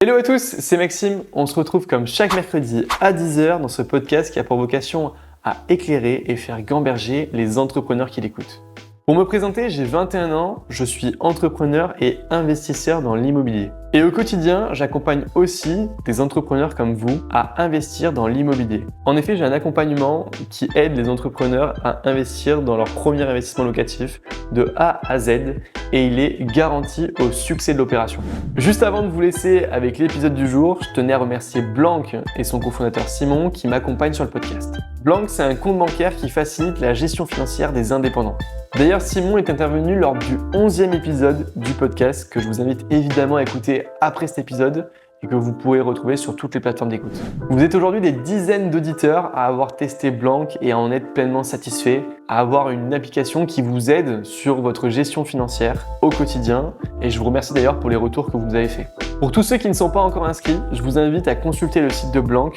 Hello à tous, c'est Maxime. On se retrouve comme chaque mercredi à 10h dans ce podcast qui a pour vocation à éclairer et faire gamberger les entrepreneurs qui l'écoutent. Pour me présenter, j'ai 21 ans, je suis entrepreneur et investisseur dans l'immobilier. Et au quotidien, j'accompagne aussi des entrepreneurs comme vous à investir dans l'immobilier. En effet, j'ai un accompagnement qui aide les entrepreneurs à investir dans leur premier investissement locatif de A à Z et il est garanti au succès de l'opération. Juste avant de vous laisser avec l'épisode du jour, je tenais à remercier Blanc et son cofondateur Simon qui m'accompagnent sur le podcast. Blanc, c'est un compte bancaire qui facilite la gestion financière des indépendants. D'ailleurs, Simon est intervenu lors du 11e épisode du podcast que je vous invite évidemment à écouter après cet épisode et que vous pourrez retrouver sur toutes les plateformes d'écoute. Vous êtes aujourd'hui des dizaines d'auditeurs à avoir testé Blanc et à en être pleinement satisfait, à avoir une application qui vous aide sur votre gestion financière au quotidien et je vous remercie d'ailleurs pour les retours que vous nous avez faits. Pour tous ceux qui ne sont pas encore inscrits, je vous invite à consulter le site de Blanc,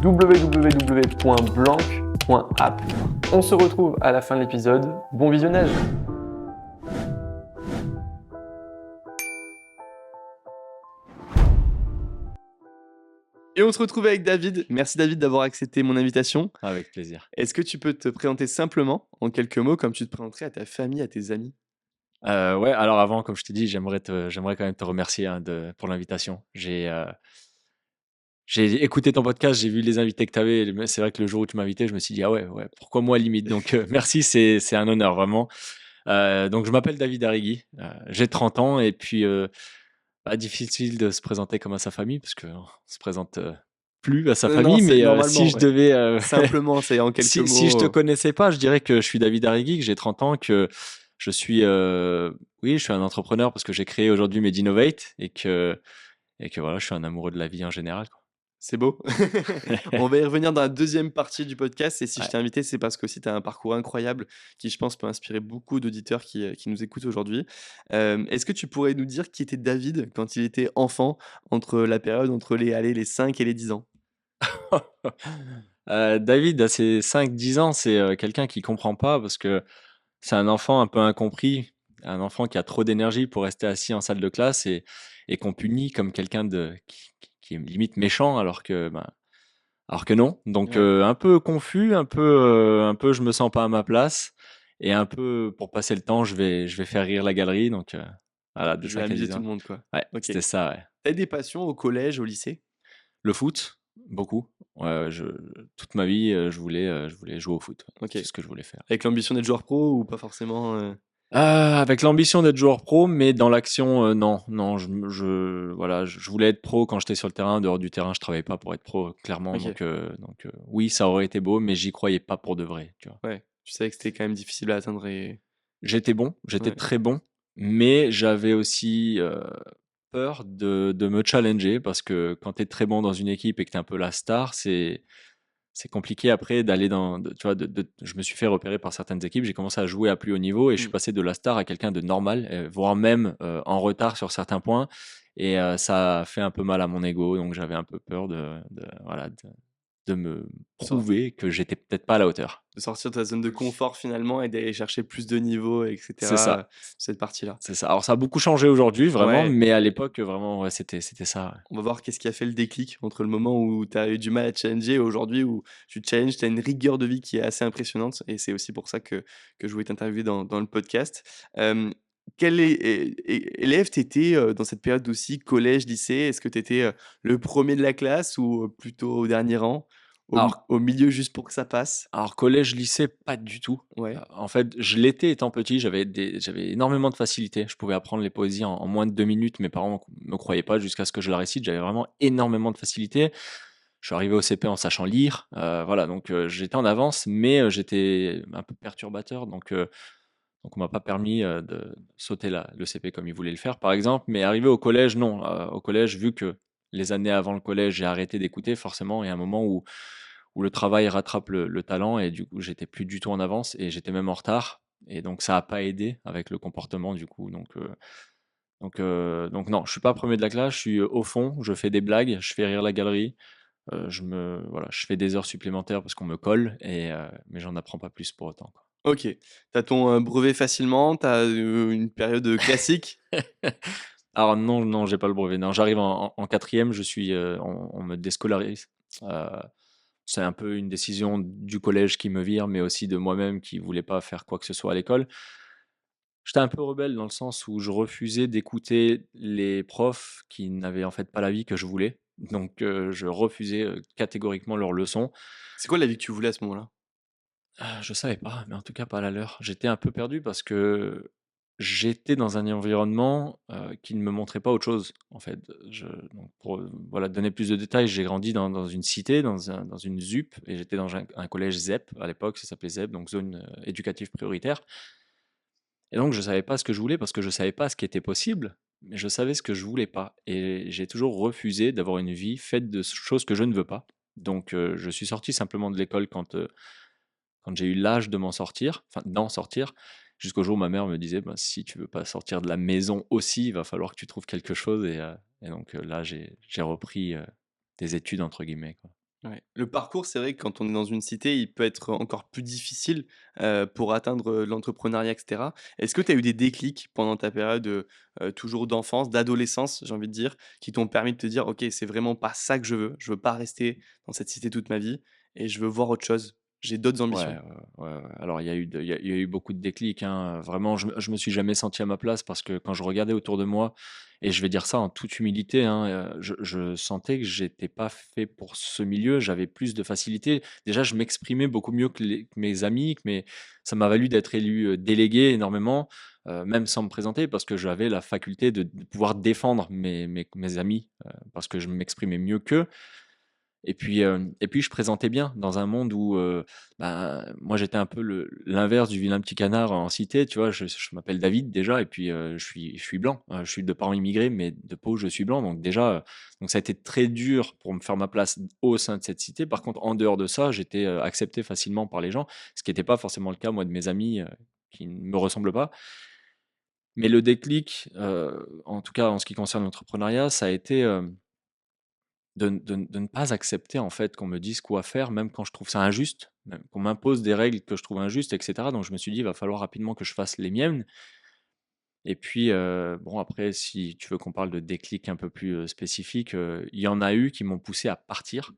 www.blanc.app. On se retrouve à la fin de l'épisode. Bon visionnage! Et on se retrouve avec David. Merci David d'avoir accepté mon invitation. Avec plaisir. Est-ce que tu peux te présenter simplement, en quelques mots, comme tu te présenterais à ta famille, à tes amis? Ouais, alors avant, comme je t'ai dit, j'aimerais quand même te remercier pour l'invitation. J'ai écouté ton podcast, j'ai vu les invités que tu avais. C'est vrai que le jour où tu m'as invité, je me suis dit, ah ouais, pourquoi moi limite? Donc merci, c'est un honneur vraiment. Donc je m'appelle David Arrigui, j'ai 30 ans et puis difficile de se présenter comme à sa famille parce qu'on se présente plus à sa Non, famille, c'est mais normalement, si je ouais. devais Simplement, c'est en quelques si je te mots. connaissais pas, je dirais que je suis David Arrigui, que j'ai 30 ans, que je suis oui, je suis un entrepreneur parce que j'ai créé aujourd'hui Medinovate et que voilà, je suis un amoureux de la vie en général, quoi. C'est beau. On va y revenir dans la deuxième partie du podcast. Et si je Ouais. t'ai invité, c'est parce qu'aussi tu as un parcours incroyable qui, je pense, peut inspirer beaucoup d'auditeurs qui nous écoutent aujourd'hui. Est-ce que tu pourrais nous dire qui était David quand il était enfant, entre la période entre les 5 et les 10 ans? David, à ses 5-10 ans, c'est quelqu'un qui comprend pas parce que c'est un enfant un peu incompris, un enfant qui a trop d'énergie pour rester assis en salle de classe et qu'on punit comme quelqu'un qui est limite méchant alors que non. Donc Ouais. un peu confus, un peu je me sens pas à ma place et un peu pour passer le temps, je vais faire rire la galerie. Donc voilà, de Je vais 5 à amuser 10 tout ans. le monde, quoi. Ouais, Ok. c'était ça, ouais. T'as des passions au collège, au lycée? Le foot, beaucoup. Ouais, toute ma vie, je voulais jouer au foot. Ouais. Ok. C'est ce que je voulais faire. Avec l'ambition d'être joueur pro ou pas forcément Avec l'ambition d'être joueur pro, mais dans l'action, non, non, voilà, je voulais être pro quand j'étais sur le terrain. En dehors du terrain, je travaillais pas pour être pro, clairement. Ok. Donc, oui, ça aurait été beau, mais j'y croyais pas pour de vrai, tu vois. Ouais. Tu savais que c'était quand même difficile à atteindre et. J'étais bon, j'étais Ouais. très bon, mais j'avais aussi peur de me challenger parce que quand tu es très bon dans une équipe et que tu es un peu la star, c'est compliqué après d'aller tu vois, je me suis fait repérer par certaines équipes, j'ai commencé à jouer à plus haut niveau et je suis Hmm. passé de la star à quelqu'un de normal, voire même en retard sur certains points. Et ça a fait un peu mal à mon ego, donc j'avais un peu peur voilà, de me Sor- prouver que j'étais peut-être pas à la hauteur. de sortir de ta zone de confort finalement et d'aller chercher plus de niveau, C'est etc. ça, Cette partie-là. c'est ça. Alors ça a beaucoup changé aujourd'hui, vraiment, Ouais. mais à l'époque, vraiment, ouais, c'était ça. Ouais. On va voir qu'est-ce qui a fait le déclic entre le moment où tu as eu du mal à te challenger et aujourd'hui où tu te challenges, tu as une rigueur de vie qui est assez impressionnante et c'est aussi pour ça que je voulais t'interviewer dans le podcast. Quel élève tu étais dans cette période aussi, collège, lycée? Est-ce que tu étais le premier de la classe ou plutôt au dernier rang? Alors Au milieu juste pour que ça passe? Alors collège, lycée, pas du tout. Ouais, En fait, je l'étais étant petit, j'avais énormément de facilité. Je pouvais apprendre les poésies en moins de 2 minutes. Mes parents me croyaient pas jusqu'à ce que je la récite. J'avais vraiment énormément de facilité. Je suis arrivé au CP en sachant lire, voilà, donc j'étais en avance, mais j'étais un peu perturbateur, donc on m'a pas permis, de sauter le CP comme ils voulaient le faire, par exemple. Mais arrivé au collège, non. Au collège, vu que les années avant le collège, j'ai arrêté d'écouter, forcément, il y a un moment où le travail rattrape le talent et du coup, j'étais plus du tout en avance et j'étais même en retard et donc ça a pas aidé avec le comportement du coup, donc non, je suis pas premier de la classe, je suis au fond, je fais des blagues, je fais rire la galerie, voilà, je fais des heures supplémentaires parce qu'on me colle mais j'en apprends pas plus pour autant, quoi. OK. Tu as ton brevet facilement, tu as une période classique? Alors non, non, j'ai pas le brevet. Non, j'arrive en 4e, on me déscolarise. Heu, c'est un peu une décision du collège qui me vire, mais aussi de moi-même qui voulais pas faire quoi que ce soit à l'école. J'étais un peu rebelle dans le sens où je refusais d'écouter les profs qui n'avaient en fait pas la vie que je voulais. Donc je refusais, catégoriquement leurs leçons. C'est quoi la vie que tu voulais à ce moment-là? Je savais pas, mais en tout cas pas la leur. J'étais un peu perdu parce que j'étais dans un environnement, qui ne me montrait pas autre chose, en fait. Donc pour, voilà, donner plus de détails, j'ai grandi dans une cité, dans une ZUP et j'étais dans un collège ZEP à l'époque, ça s'appelait ZEP, donc zone, éducative prioritaire et donc je savais pas ce que je voulais parce que je savais pas ce qui était possible, mais je savais ce que je voulais pas et j'ai toujours refusé d'avoir une vie faite de choses que je ne veux pas. Donc je suis sorti simplement de l'école quand j'ai eu l'âge de m'en sortir, enfin d'en sortir, jusqu'au jour où ma mère me disait: «Bah, si tu veux pas sortir de la maison aussi, il va falloir que tu trouves quelque chose» et donc là, j'ai repris, «des études» entre guillemets, quoi. Ouais. Le parcours, c'est vrai que quand on est dans une cité, il peut être encore plus difficile, pour atteindre, l'entrepreneuriat et cetera. Est-ce que tu as eu des déclics pendant ta période, toujours d'enfance, d'adolescence, j'ai envie de dire, qui t'ont permis de te dire: «OK, c'est vraiment pas ça que je veux pas rester dans cette cité toute ma vie et je veux voir autre chose, j'ai d'autres Ouais, ambitions»? ouais. Alors il y a eu beaucoup de déclics, hein, vraiment je me suis jamais senti à ma place parce que quand je regardais autour de moi et je vais dire ça en toute humilité, hein, je sentais que j'étais pas fait pour ce milieu, j'avais plus de facilité. Déjà, je m'exprimais beaucoup mieux que mes amis, ça m'a valu d'être élu, délégué énormément, même sans me présenter parce que j'avais la faculté de pouvoir défendre mes amis, parce que je m'exprimais mieux qu'eux. Et puis je présentais bien dans un monde où, ben, moi j'étais un peu l'inverse du vilain petit canard en cité, tu vois? Je m'appelle David déjà et puis, je suis blanc, je suis de parents immigrés, mais de peau je suis blanc donc déjà, donc ça a été très dur pour me faire ma place au sein de cette cité. Par contre, en dehors de ça, j'étais, accepté facilement par les gens, ce qui était pas forcément le cas moi de mes amis, qui ne me ressemblent pas. Mais le déclic, en tout cas en ce qui concerne l'entrepreneuriat, ça a été, de ne pas accepter en fait qu'on me dise quoi faire, même quand je trouve ça injuste, même qu'on m'impose des règles que je trouve injustes et cetera. Donc je me suis dit: «Il va falloir rapidement que je fasse les miennes» et puis, bon après si tu veux qu'on parle de déclic un peu plus, spécifique, il y en a eu qui m'ont poussé à partir,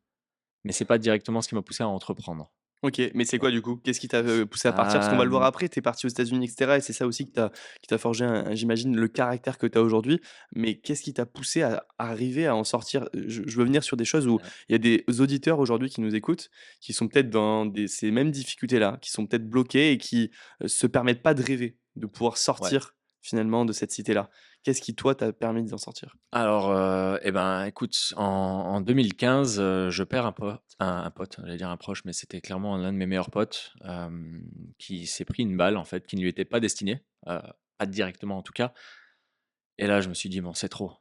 mais c'est pas directement ce qui m'a poussé à entreprendre. OK, mais c'est quoi du coup? Qu'est-ce qui t'a, poussé à partir? Parce qu'on va le voir Hem, après, tu es parti aux États-Unis et cetera et c'est ça aussi qui t'a forgé j'imagine le caractère que tu as aujourd'hui. Mais qu'est-ce qui t'a poussé à arriver à en sortir? Je veux venir sur des choses où il y a des auditeurs aujourd'hui qui nous écoutent, qui sont peut-être dans ces mêmes difficultés-là, qui sont peut-être bloqués et qui, se permettent pas de rêver, de pouvoir ouais. sortir finalement de cette cité-là. Qu'est-ce qui toi t'a permis d'en sortir? Alors, et ben, écoute, en 2015, je perds un pote, j'allais dire un proche, mais c'était clairement l'un de mes meilleurs potes, qui s'est pris une balle, en fait, qui ne lui était pas destinée, pas directement en tout cas. Et là, je me suis dit: «Bon, c'est trop,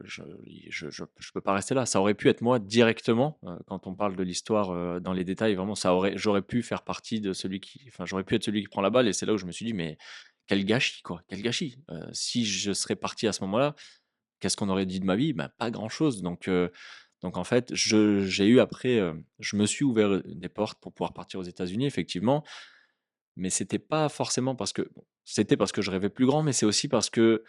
je peux pas rester là». Ça aurait pu être moi directement, quand on parle de l'histoire, dans les détails, vraiment, j'aurais pu faire partie de celui qui enfin, j'aurais pu être celui qui prend la balle et c'est là où je me suis dit: «Mais quel gâchis, quoi, quel gâchis!» Si je serais parti à ce moment-là, qu'est-ce qu'on aurait dit de ma vie? Bah, pas grand-chose donc en fait, j'ai eu après, je me suis ouvert, des portes pour pouvoir partir aux États-Unis effectivement, mais c'était parce que je rêvais plus grand, mais c'est aussi parce que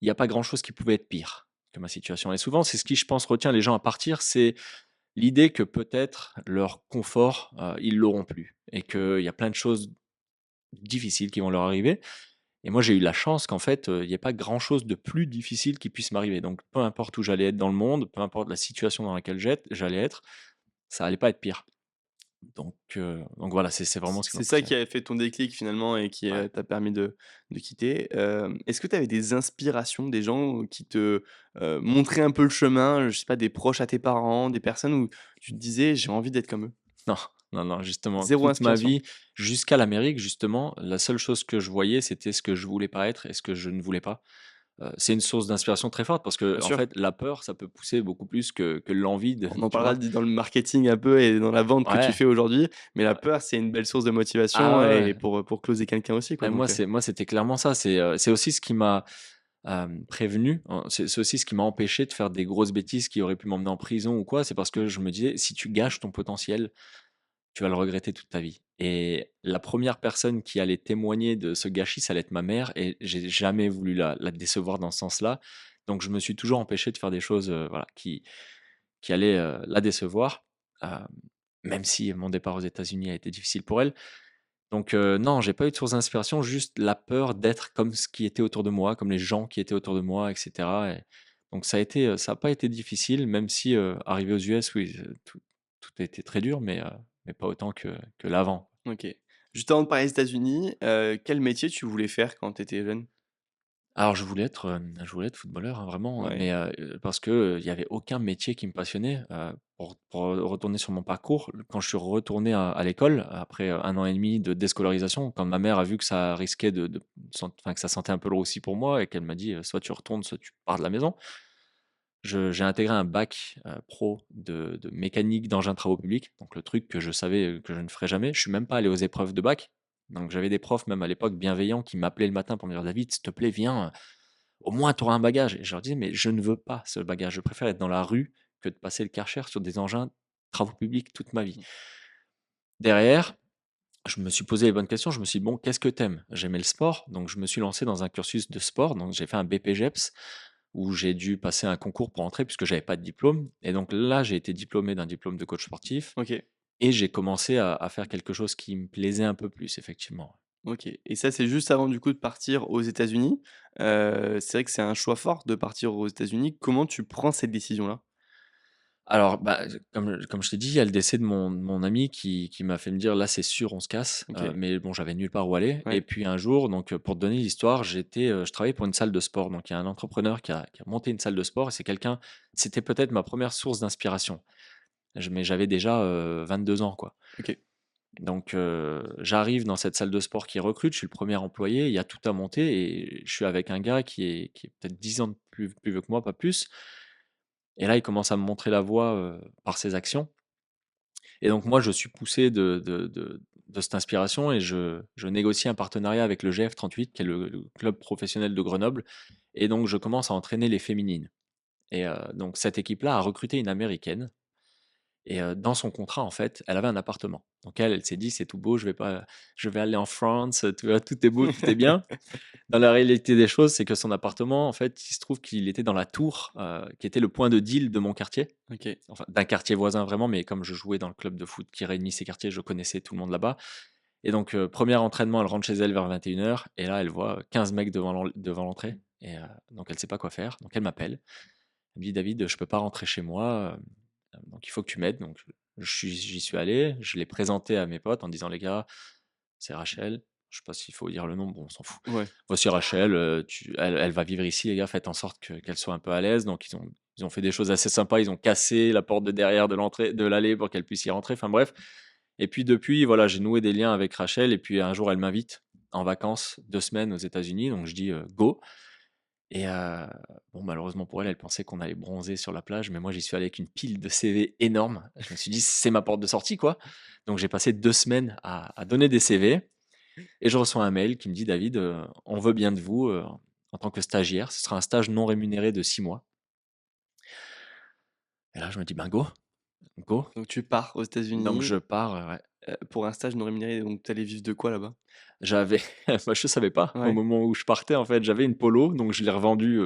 il y a pas grand-chose qui pouvait être pire que ma situation et souvent, c'est ce qui, je pense, retient les gens à partir, c'est l'idée que peut-être leur confort, ils l'auront plus et qu'il y a plein de choses difficiles qui vont leur arriver et moi, j'ai eu la chance qu'en fait, il y ait pas grand-chose de plus difficile qui puisse m'arriver donc peu importe où j'allais être dans le monde, peu importe la situation dans laquelle j'allais être, ça allait pas être pire donc voilà, c'est vraiment ce qui m'a C'est ça poussé. qui a fait ton déclic finalement et qui, Ouais. t'a permis de quitter. Est-ce que tu avais des inspirations, des gens qui te, montraient un peu le chemin, je sais pas, des proches à tes parents, des personnes où tu te disais: «J'ai envie d'être comme eux»? Non, non, non, justement, Zéro toute ma inspiration? vie, jusqu'à l'Amérique, justement, la seule chose que je voyais, c'était ce que je voulais pas être et ce que je ne voulais pas. C'est une source d'inspiration très forte parce que Bien en sûr. fait, la peur, ça peut pousser beaucoup plus que l'envie de On en tu parlera vois? dans le marketing un peu et dans la vente que tu Ouais, fais aujourd'hui, mais la ouais. peur, c'est une belle source de Ah motivation ouais, et ouais. pour closer quelqu'un aussi quoi Et donc moi, c'était clairement ça. C'est aussi ce qui m'a, prévenu, hein, c'est aussi ce qui m'a empêché de faire des grosses bêtises qui auraient pu m'emmener en prison ou quoi. C'est parce que je me disais: «Si tu gâches ton potentiel, tu vas le regretter toute ta vie» et la première personne qui allait témoigner de ce gâchis, ça allait être ma mère et j'ai jamais voulu la décevoir dans ce sens-là Donc je me suis toujours empêché de faire des choses, voilà, qui allaient, la décevoir, hem, même si mon départ aux États-Unis a été difficile pour elle. Donc non, j'ai pas eu de source d'inspiration, juste la peur d'être comme ce qui était autour de moi, comme les gens qui étaient autour de moi et cetera et donc ça a été, ça a pas été difficile, même si, arrivé aux US, oui, tout a été très dur, mais pas autant que l'avant. OK. Juste avant de parler des États-Unis, quel métier tu voulais faire quand tu étais jeune? Alors je voulais être footballeur, hein, vraiment, Ouais. mais parce que, il y avait aucun métier qui me passionnait, pour retourner sur mon parcours, quand je suis retourné à l'école, après, 1 an et demi de déscolarisation, quand ma mère a vu que ça risquait de enfin que ça sentait un peu le roussi pour moi et qu'elle m'a dit: «Soit tu retournes, soit tu pars de la maison». J'ai intégré un bac, pro de mécanique d'engins de travaux publics, donc le truc que je savais, que je ne ferais jamais. Je suis même pas allé aux épreuves de bac, donc j'avais des profs, même à l'époque bienveillants, qui m'appelaient le matin pour me dire: «David, s'il te plaît, viens, au moins tu auras un bagage» et je leur disais: «Mais je ne veux pas ce bagage, je préfère être dans la rue que de passer le Karcher sur des engins de travaux publics toute ma vie». Mmh. Derrière, je me suis posé les bonnes questions, je me suis dit: «Bon, qu'est-ce que t'aimes? J'aimais le sport, donc je me suis lancé dans un cursus de sport, donc j'ai fait un BPGEPS où j'ai dû passer un concours pour entrer puisque j'avais pas de diplôme et donc là, j'ai été diplômé d'un diplôme de coach sportif OK, et j'ai commencé à faire quelque chose qui me plaisait un peu plus, effectivement. OK et ça, c'est juste avant, du coup, de partir aux États-Unis. C'est vrai que c'est un choix fort de partir aux États-Unis. Comment tu prends cette décision-là? Alors, bah, comme je t'ai dit, il y a le décès de mon ami qui m'a fait me dire: «Là, c'est sûr, on se casse», OK, mais bon, j'avais nulle part où aller et ouais, puis un jour donc, pour te donner l'histoire, je travaillais pour une salle de sport, donc il y a un entrepreneur qui a monté une salle de sport et c'était peut-être ma première source d'inspiration. Mais j'avais déjà, 22 ans, quoi. OK. Donc j'arrive dans cette salle de sport qui recrute, je suis le premier employé, il y a tout à monter et je suis avec un gars qui est peut-être 10 ans de plus vieux que moi, pas plus et là, il commence à me montrer la voie, par ses actions et donc moi, je suis poussé de cette inspiration et je négocie un partenariat avec le GF38 qui est le club professionnel de Grenoble et donc je commence à entraîner les féminines et donc cette équipe-là a recruté une américaine et dans son contrat, en fait, elle avait un appartement. Donc elle s'est dit: «C'est tout beau, je vais aller en France, tu vois? Tout est beau, tout est bien». Dans la réalité des choses, c'est que son appartement, en fait, il se trouve qu'il était dans la tour, qui était le point de deal de mon quartier, OK, enfin d'un quartier voisin vraiment, mais comme je jouais dans le club de foot qui réunit ces quartiers, je connaissais tout le monde là-bas et donc 1er entraînement, elle rentre chez elle vers 21 heures et là, elle voit 15 mecs devant l'entrée et donc elle sait pas quoi faire. Donc elle m'appelle. Elle me dit: «David, je peux pas rentrer chez moi, donc il faut que tu m'aides». Donc j'y suis allé, je l'ai présenté à mes potes en disant: «Les gars, c'est Rachel». Je sais pas s'il faut dire le nom, bon, on s'en fout. ouais. «Voici Rachel, elle va vivre ici les gars, faites en sorte qu'elle soit un peu à l'aise». Donc ils ont fait des choses assez sympas, ils ont cassé la porte de derrière de l'allée pour qu'elle puisse y rentrer, enfin bref. Et puis depuis, voilà, j'ai noué des liens avec Rachel et puis un jour elle m'invite en vacances 2 semaines aux États-Unis, donc je dis: «Go». Et bon, malheureusement pour elle, elle pensait qu'on allait bronzer sur la plage, mais moi j'y suis allé avec une pile de CV énorme. Je me suis dit: «C'est ma porte de sortie, quoi». Donc j'ai passé 2 semaines à donner des CV et je reçois un mail qui me dit: «David, on veut bien de vous, en tant que stagiaire. Ce sera un stage non rémunéré de 6 mois». Et là je me dis: «Ben go, go». Donc tu pars aux Donc États-Unis, je pars, ouais. pour un stage non rémunéré, donc tu allais vivre de quoi là-bas? J'avais bah, je savais pas au Ouais, moment où je partais, en fait, j'avais une polo, donc je l'ai revendue,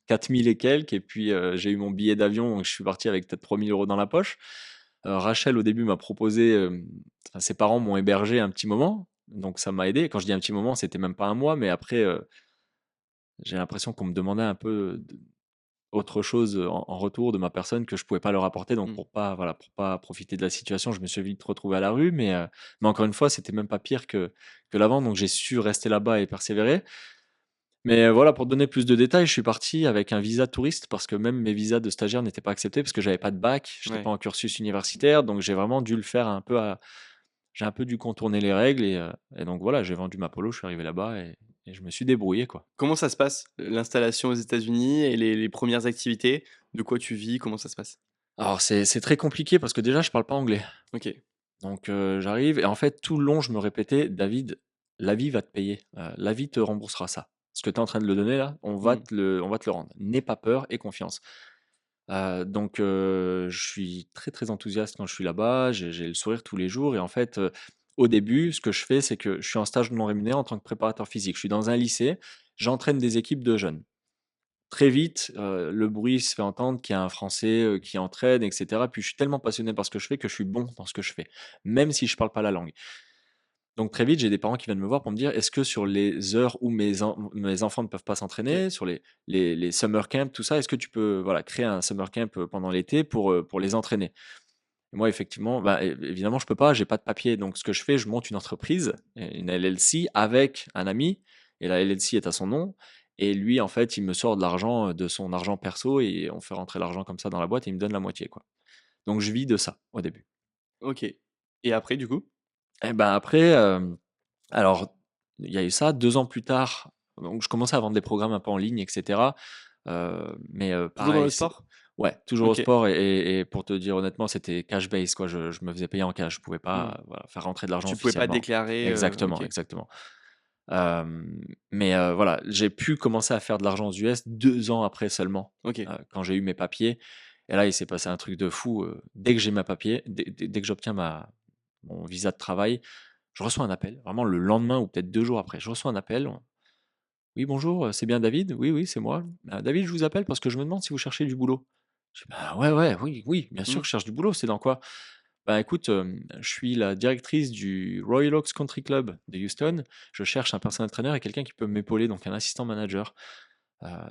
4 000 et quelques et puis, j'ai eu mon billet d'avion, donc je suis parti avec peut-être 3 000 € dans la poche. Rachel, au début, m'a proposé, enfin, ses parents m'ont hébergé un petit moment, donc ça m'a aidé. Quand je dis un petit moment, c'était même pas un mois, mais après, j'ai l'impression qu'on me demandait un peu autre chose, en retour de ma personne que je pouvais pas leur apporter, donc mmh, voilà, pour pas profiter de la situation, je me suis vite retrouvé à la rue, mais encore une fois, c'était même pas pire que l'avant, donc j'ai su rester là-bas et persévérer. Mais voilà, pour te donner plus de détails, je suis parti avec un visa touriste parce que même mes visas de stagiaire n'étaient pas acceptés parce que j'avais pas de bac, j'étais pas ouais. en cursus universitaire, donc j'ai vraiment dû le faire un peu à j'ai un peu dû contourner les règles et donc voilà, j'ai vendu ma polo, je suis arrivé là-bas et je me suis débrouillé, quoi. Comment ça se passe, l'installation aux États-Unis et les 1res activités? De quoi tu vis? Comment ça se passe? Alors c'est très compliqué parce que déjà je parle pas anglais. OK. Donc j'arrive et en fait tout le long je me répétais: «David, la vie va te payer, la vie te remboursera ça. Ce que tu es en train de le donner là, Mmh. on va te le rendre. N'aie pas peur, aie confiance». Donc je suis très, très enthousiaste quand je suis là-bas, j'ai le sourire tous les jours et en fait, au début, ce que je fais, c'est que je suis en stage non rémunéré en tant que préparateur physique. Je suis dans un lycée, j'entraîne des équipes de jeunes très vite, le bruit se fait entendre qu'il y a un Français, qui entraîne et cetera. Puis je suis tellement passionné par ce que je fais que je suis bon dans ce que je fais, même si je parle pas la langue. Donc très vite, j'ai des parents qui viennent me voir pour me dire: «Est-ce que sur les heures où mes enfants ne peuvent pas OK. s'entraîner, sur les summer camps, tout ça, est-ce que tu peux, voilà, créer un summer camp, pendant l'été pour les entraîner?» Et moi effectivement, bah, évidemment, je peux pas, j'ai pas de papier. Donc ce que je fais, je monte une entreprise, une LLC avec un ami et la LLC est à son nom et lui, en fait, il me sort de l'argent, de son argent perso et on fait rentrer l'argent comme ça dans la boîte et il me donne la moitié, quoi. Donc je vis de ça, au début. OK. Et après du coup? Et ben, après, alors il y a eu ça. 2 ans plus tard, donc je commençais à vendre des programmes un peu en ligne et cetera, mais Toujours dans le pareil, c'est sport? ouais, toujours au OK. sport et pour te dire honnêtement, c'était cash base, quoi. Je me faisais payer en cash. Je pouvais Mmh. pas, voilà, faire rentrer de l'argent Tu pouvais pas officiellement. déclarer, Exactement, OK. exactement. Mais voilà, j'ai pu commencer à faire de l'argent aux US 2 ans après seulement, OK. quand j'ai eu mes papiers et là, il s'est passé un truc de fou, dès que j'ai mes papiers, dès que j'obtiens ma mon visa de travail, je reçois un appel, vraiment le lendemain ou peut-être 2 jours après. Je reçois un appel: «Oui bonjour, c'est bien David?» «Oui, oui, c'est moi». David, je vous appelle parce que je me demande si vous cherchez du boulot». Je dis: «Bah, ouais, ouais, oui, oui, bien sûr Mmh. que je cherche du boulot, c'est dans quoi?» «Bah, écoute, je suis la directrice du Royal Oaks Country Club de Houston. Je cherche un personal trainer et quelqu'un qui peut m'épauler, donc un assistant manager.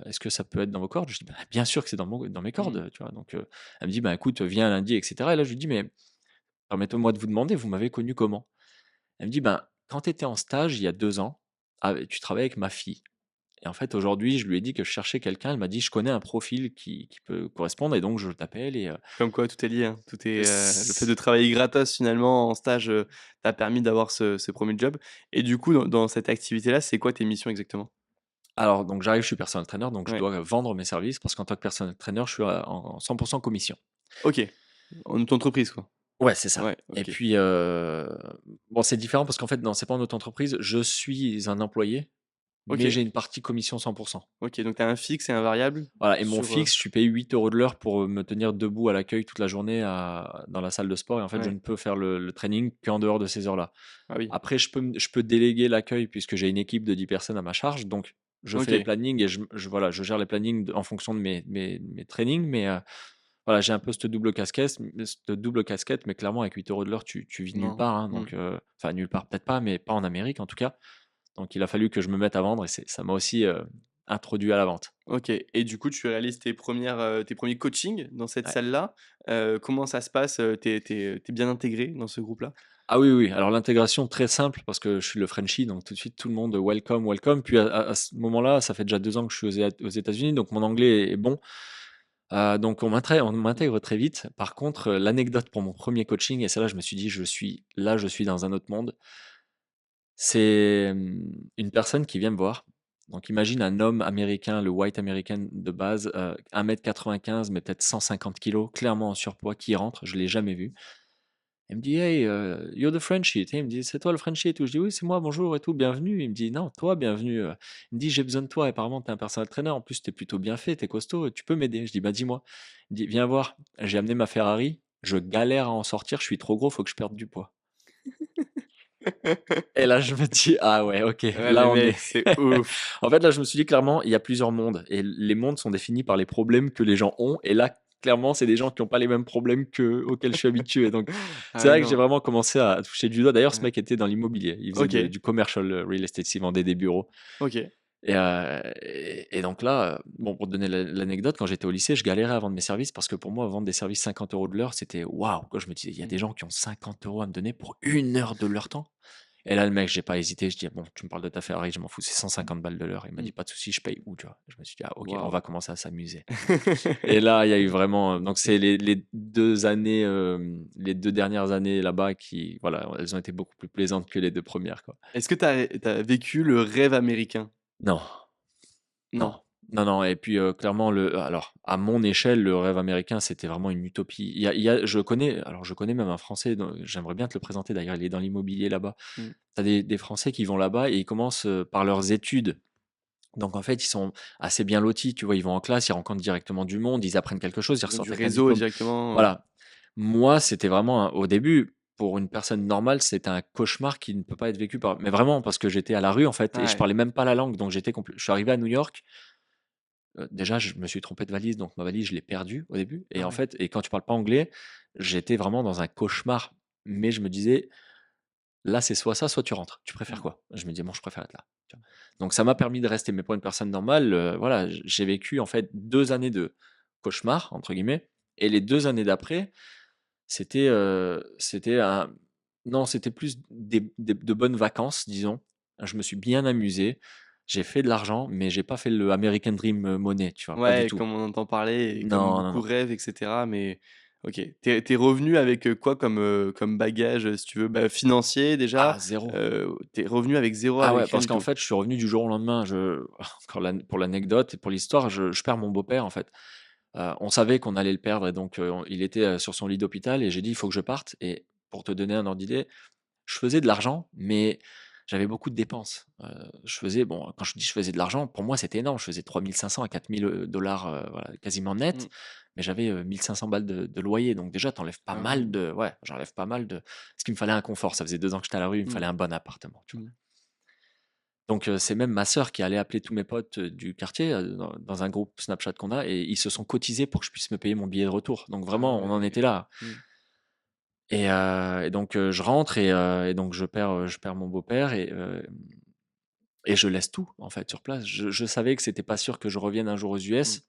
Est-ce que ça peut être dans vos cordes?» Je dis: «Bah, bien sûr que c'est dans mes Mmh. cordes», tu vois? Donc elle me dit: «Bah, écoute, viens lundi» et cetera et là, je lui dis: «Mais permettez-moi de vous demander, vous m'avez connu comment?» Elle me dit: «Ben, quand tu étais en stage il y a 2 ans, tu travaillais avec ma fille» et en fait, aujourd'hui, je lui ai dit que je cherchais quelqu'un. Elle m'a dit: «Je connais un profil qui peut correspondre et donc je t'appelle» et Comme quoi tout est lié, hein. Tout est, le fait s de travailler gratos finalement en stage, t'a permis d'avoir ce 1er job et du coup dans cette activité-là, c'est quoi tes missions exactement? alors donc j'arrive, je suis personal trainer, donc je Ouais. dois vendre mes services parce qu'en tant que personal trainer, je suis en 100 commission. OK. En auto-entreprise quoi? Ouais, c'est ça Ouais, et OK. puis, bon, c'est différent parce qu'en fait, non, c'est pas en auto-entreprise. Je suis un employé, mais OK. j'ai une partie commission 100. OK, donc tu as un fixe et un variable Voilà et mon sur, fixe, je suis payé 8 € de l'heure pour, me tenir debout à l'accueil toute la journée dans la salle de sport et en fait, je ouais. ne peux faire le training qu'en dehors de ces heures-là. Ah oui. Après, je peux déléguer l'accueil puisque j'ai une équipe de 10 personnes à ma charge, donc je fais les OK. plannings et voilà, je gère les plannings en fonction de mes trainings, mais voilà, j'ai un peu cette double casquette, mais clairement avec 8 € de l'heure, tu vis nulle Non. part, hein, Mmh. donc enfin nulle part, peut-être pas, mais pas en Amérique en tout cas. Donc il a fallu que je me mette à vendre et ça m'a aussi, introduit à la vente. OK et du coup, tu réalises tes premiers coachings dans cette Ouais. salle-là. Comment ça se passe? Tu es bien intégré dans ce groupe-là? Ah oui, oui, alors l'intégration très simple parce que je suis le Frenchie, donc tout de suite tout le monde welcome, welcome. Puis à ce moment-là, ça fait déjà 2 ans que je suis aux États-Unis, donc mon anglais est bon. Donc on m'intègre très vite. Par contre, l'anecdote pour mon premier coaching et celle-là, je me suis dit: je suis dans un autre monde». C'est, une personne qui vient me voir. Donc imagine un homme américain, le white American de base, 1,95 m mais peut-être 150 kilos, clairement en surpoids, qui rentre, je l'ai jamais vu. Elle me dit: «Hey, you're the Frenchie», tu sais, il me dit: «C'est toi le Frenchie et tout?» Je dis: «Oui, c'est moi, bonjour et tout, bienvenue». Il me dit: «Non, toi, bienvenue, Il me dit: «J'ai besoin de toi, apparemment tu es un personal trainer, en plus tu es plutôt bien fait, tu es costaud, tu peux m'aider?» Je dis: «Bah, dis-moi». Il me dit: «Viens voir». J'ai amené ma Ferrari, je galère à en sortir, je suis trop gros, faut que je perde du poids. Et là, je me dis: «Ah ouais, OK, Ouais, là le on est». mec, c'est ouf. En fait, là, je me suis dit clairement, il y a plusieurs mondes et les mondes sont définis par les problèmes que les gens ont et là, clairement, c'est des gens qui ont pas les mêmes problèmes auxquels je suis habitué donc Ah c'est ouais, vrai que j'ai non. vraiment commencé à toucher du doigt. D'ailleurs, ce Ouais. mec était dans l'immobilier. Il faisait OK, du commercial, real estate, il vendait des bureaux OK. et donc là, bon, pour te donner l'anecdote, quand j'étais au lycée, je galérais à vendre mes services parce que pour moi, vendre des services 50 € de l'heure, c'était waouh! Quoi, je me disais: «Il y a Mmh. des gens qui ont 50 € à me donner pour 1 heure de leur temps». Et là, le mec, j'ai pas hésité, je dis: «Bon, tu me parles de ta Ferrari, je m'en fous, c'est 150 balles de l'heure». Il m'a Mmh. dit: «Pas de souci, je paye où?» tu vois? Je me suis dit: «Ah OK, on Waouh. va commencer à s'amuser» et là, il y a eu vraiment, donc c'est les 2 années, les 2 dernières années là-bas qui voilà, elles ont été beaucoup plus plaisantes que les 2 premières quoi. Est-ce que tu as vécu le rêve américain? Non, non, Non. non, non et puis, clairement alors à mon échelle, le rêve américain, c'était vraiment une utopie. Je connais même un Français dont j'aimerais bien te le présenter d'ailleurs, il est dans l'immobilier là-bas. Mmh. Tu as des Français qui vont là-bas et ils commencent, par leurs études. Donc en fait, ils sont assez bien lotis, tu vois? Ils vont en classe, ils rencontrent directement du monde, ils apprennent quelque chose, ils Ils ont ressortent du avec un réseau diplôme. directement, Voilà. Moi, c'était vraiment au début, pour une personne normale, c'était un cauchemar qui ne peut pas être vécu par mais vraiment parce que j'étais à la rue, en fait et je ouais. parlais même pas la langue, donc je suis arrivé à New York, déjà, je me suis trompé de valise, donc ma valise, je l'ai perdue au début et Ah en ouais. fait et quand tu parles pas anglais, j'étais vraiment dans un cauchemar. Mais je me disais: «Là, c'est soit ça, soit tu rentres. Tu préfères Mmh. quoi?» Je me dis: «Bon, je préfère être là», tu vois? Donc ça m'a permis de rester, mais pour une personne normale, voilà, j'ai vécu en fait 2 années de «cauchemar» entre guillemets et les 2 années d'après, c'était un non, c'était plus des de bonnes vacances, disons. Je me suis bien amusé, j'ai fait de l'argent, mais j'ai pas fait le American Dream, money, tu vois? Pas du Ouais, tout. comme on entend parler et comme Non, non, beaucoup non. rêvent et cetera, mais OK. Tu es revenu avec, quoi comme bagage, si tu veux, bah, financier déjà? Ah, zéro. Tu es revenu avec zéro, Ah ouais, avec rien parce du qu'en tout? fait, je suis revenu du jour au lendemain. Encore pour l'anecdote et pour l'histoire, je perds mon beau-père, en fait. On savait qu'on allait le perdre et donc il était, sur son lit d'hôpital et j'ai dit: «Il faut que je parte» et pour te donner un ordre d'idée, je faisais de l'argent, mais j'avais beaucoup de dépenses. Je faisais bon, quand je dis je faisais de l'argent, pour moi, c'était énorme. Je faisais 3 500 à 4 000 voilà, quasiment net, Mmh. mais j'avais, 1 500 balles de loyer. Donc déjà, t'enlèves pas Ah mal ouais. de ouais, j'enlève pas mal de parce qu'il me fallait un confort. Ça faisait 2 ans que j'étais à la rue, il me Mmh. fallait un bon appartement, tu vois? Mmh. Donc c'est même ma sœur qui allait appeler tous mes potes, du quartier, dans un groupe Snapchat qu'on a et ils se sont cotisés pour que je puisse me payer mon billet de retour. Donc Ah vraiment, on en ouais. était là. Mmh. Et donc je rentre et donc je perds mon beau-père et je laisse tout, en fait, sur place. Je savais que c'était pas sûr que je revienne un jour aux Mmh. US.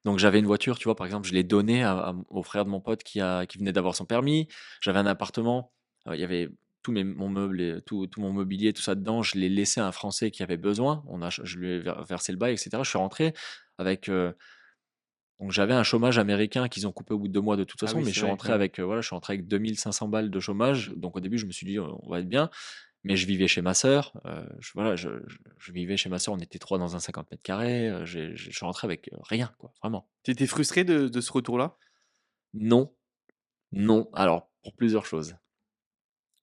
Donc j'avais une voiture, tu vois? Par exemple, je l'ai donnée au frère de mon pote qui venait d'avoir son permis. J'avais un appartement, il y avait tout mon meuble et tout mon mobilier, tout ça dedans. Je l'ai laissé à un Français qui avait besoin. Je lui ai versé le bail et cetera. Je suis rentré avec, donc j'avais un chômage américain qu'ils ont coupé au bout de 2 mois de toute Ah façon, oui, mais je c'est suis vrai, rentré ouais. avec, voilà, je suis rentré avec 2 500 balles de chômage. Mmh. Donc au début, je me suis dit: «On va être bien». Mais je vivais chez ma sœur, je vivais chez ma sœur, on était 3 dans un 50 carrés. Je suis rentré avec, rien quoi, vraiment. Tu étais frustré de ce retour-là? Non, non, alors pour plusieurs choses.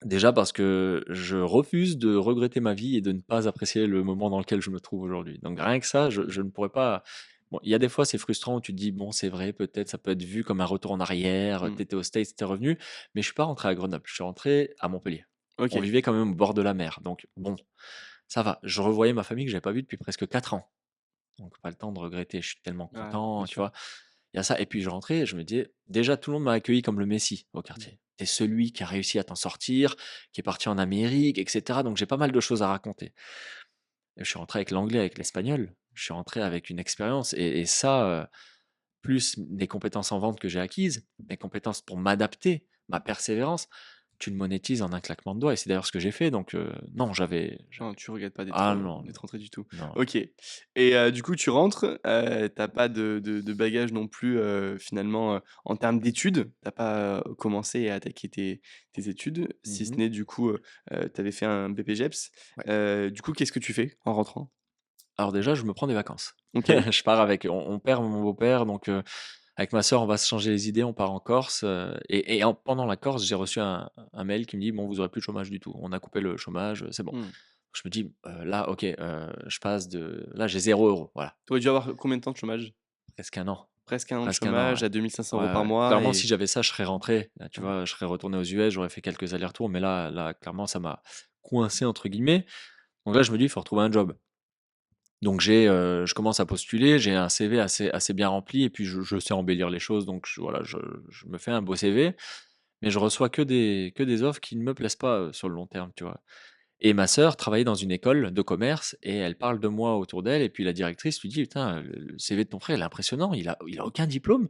Déjà parce que je refuse de regretter ma vie et de ne pas apprécier le moment dans lequel je me trouve aujourd'hui. Donc rien que ça, Mmh. je ne pourrais pas bon, il y a des fois, c'est frustrant où tu te dis: «Bon, c'est vrai, peut-être ça peut être vu comme un retour en arrière, Mmh. tu étais aux States, tu revenu», mais je suis pas rentré à Grenoble, je suis rentré à Montpellier. On OK. vivait quand même au bord de la mer, donc bon, ça va. Je revoyais ma famille que j'avais pas vue depuis presque 4 ans, donc pas le temps de regretter. Je suis tellement Ouais, bien content, tu sûr. vois? Il y a ça et puis je rentrais et je me disais déjà tout le monde m'a accueilli comme le messie au Mmh. quartier. Tu es celui qui a réussi à t'en sortir, qui est parti en Amérique et cetera, donc j'ai pas mal de choses à raconter et je suis rentré avec l'anglais, avec l'espagnol. Je suis rentré avec une expérience et ça, plus les compétences en vente que j'ai acquises, mes compétences pour m'adapter, ma persévérance, tu le monétises en un claquement de doigts et c'est d'ailleurs ce que j'ai fait donc non, Non, tu regrettes pas ah non, d'être rentré du tout. non. OK et du coup, tu rentres, tu pas de bagages non plus, finalement, en termes d'études. T'as pas, commencé à attaquer tes études, si ce Mmh. n'est du coup, tu avais fait un BPGEPS. Ouais. Du coup, qu'est-ce que tu fais en rentrant? Alors déjà, je me prends des vacances. OK. Je pars avec on perd mon beau-père donc avec ma sœur, on va se changer les idées, on part en Corse, pendant la Corse, j'ai reçu un mail qui me dit: «Bon, vous aurez plus de chômage du tout. On a coupé le chômage, c'est bon». Mmh. Je me dis: là, OK, je passe là, j'ai 0 €, voilà, Tu aurais dû avoir combien de temps de chômage? presque un an, Presque 1 an de presque un an, ouais. chômage à 2 500 Ouais, € par ouais. mois Clairement, si et j'avais ça, je serais rentré, tu ouais. vois? Je serais retourné aux US, j'aurais fait quelques allers-retours, mais là, clairement, ça m'a «coincé» entre guillemets. Donc là, je me dis: «Il faut retrouver un job». Donc je commence à postuler, j'ai un CV assez bien rempli et puis je sais embellir les choses donc voilà, je me fais un beau CV, mais je reçois que des offres qui ne me plaisent pas, sur le long terme, tu vois? Et ma sœur travaillait dans une école de commerce et elle parle de moi autour d'elle et puis la directrice lui dit: «Putain, le CV de ton frère, il est impressionnant, il a aucun diplôme.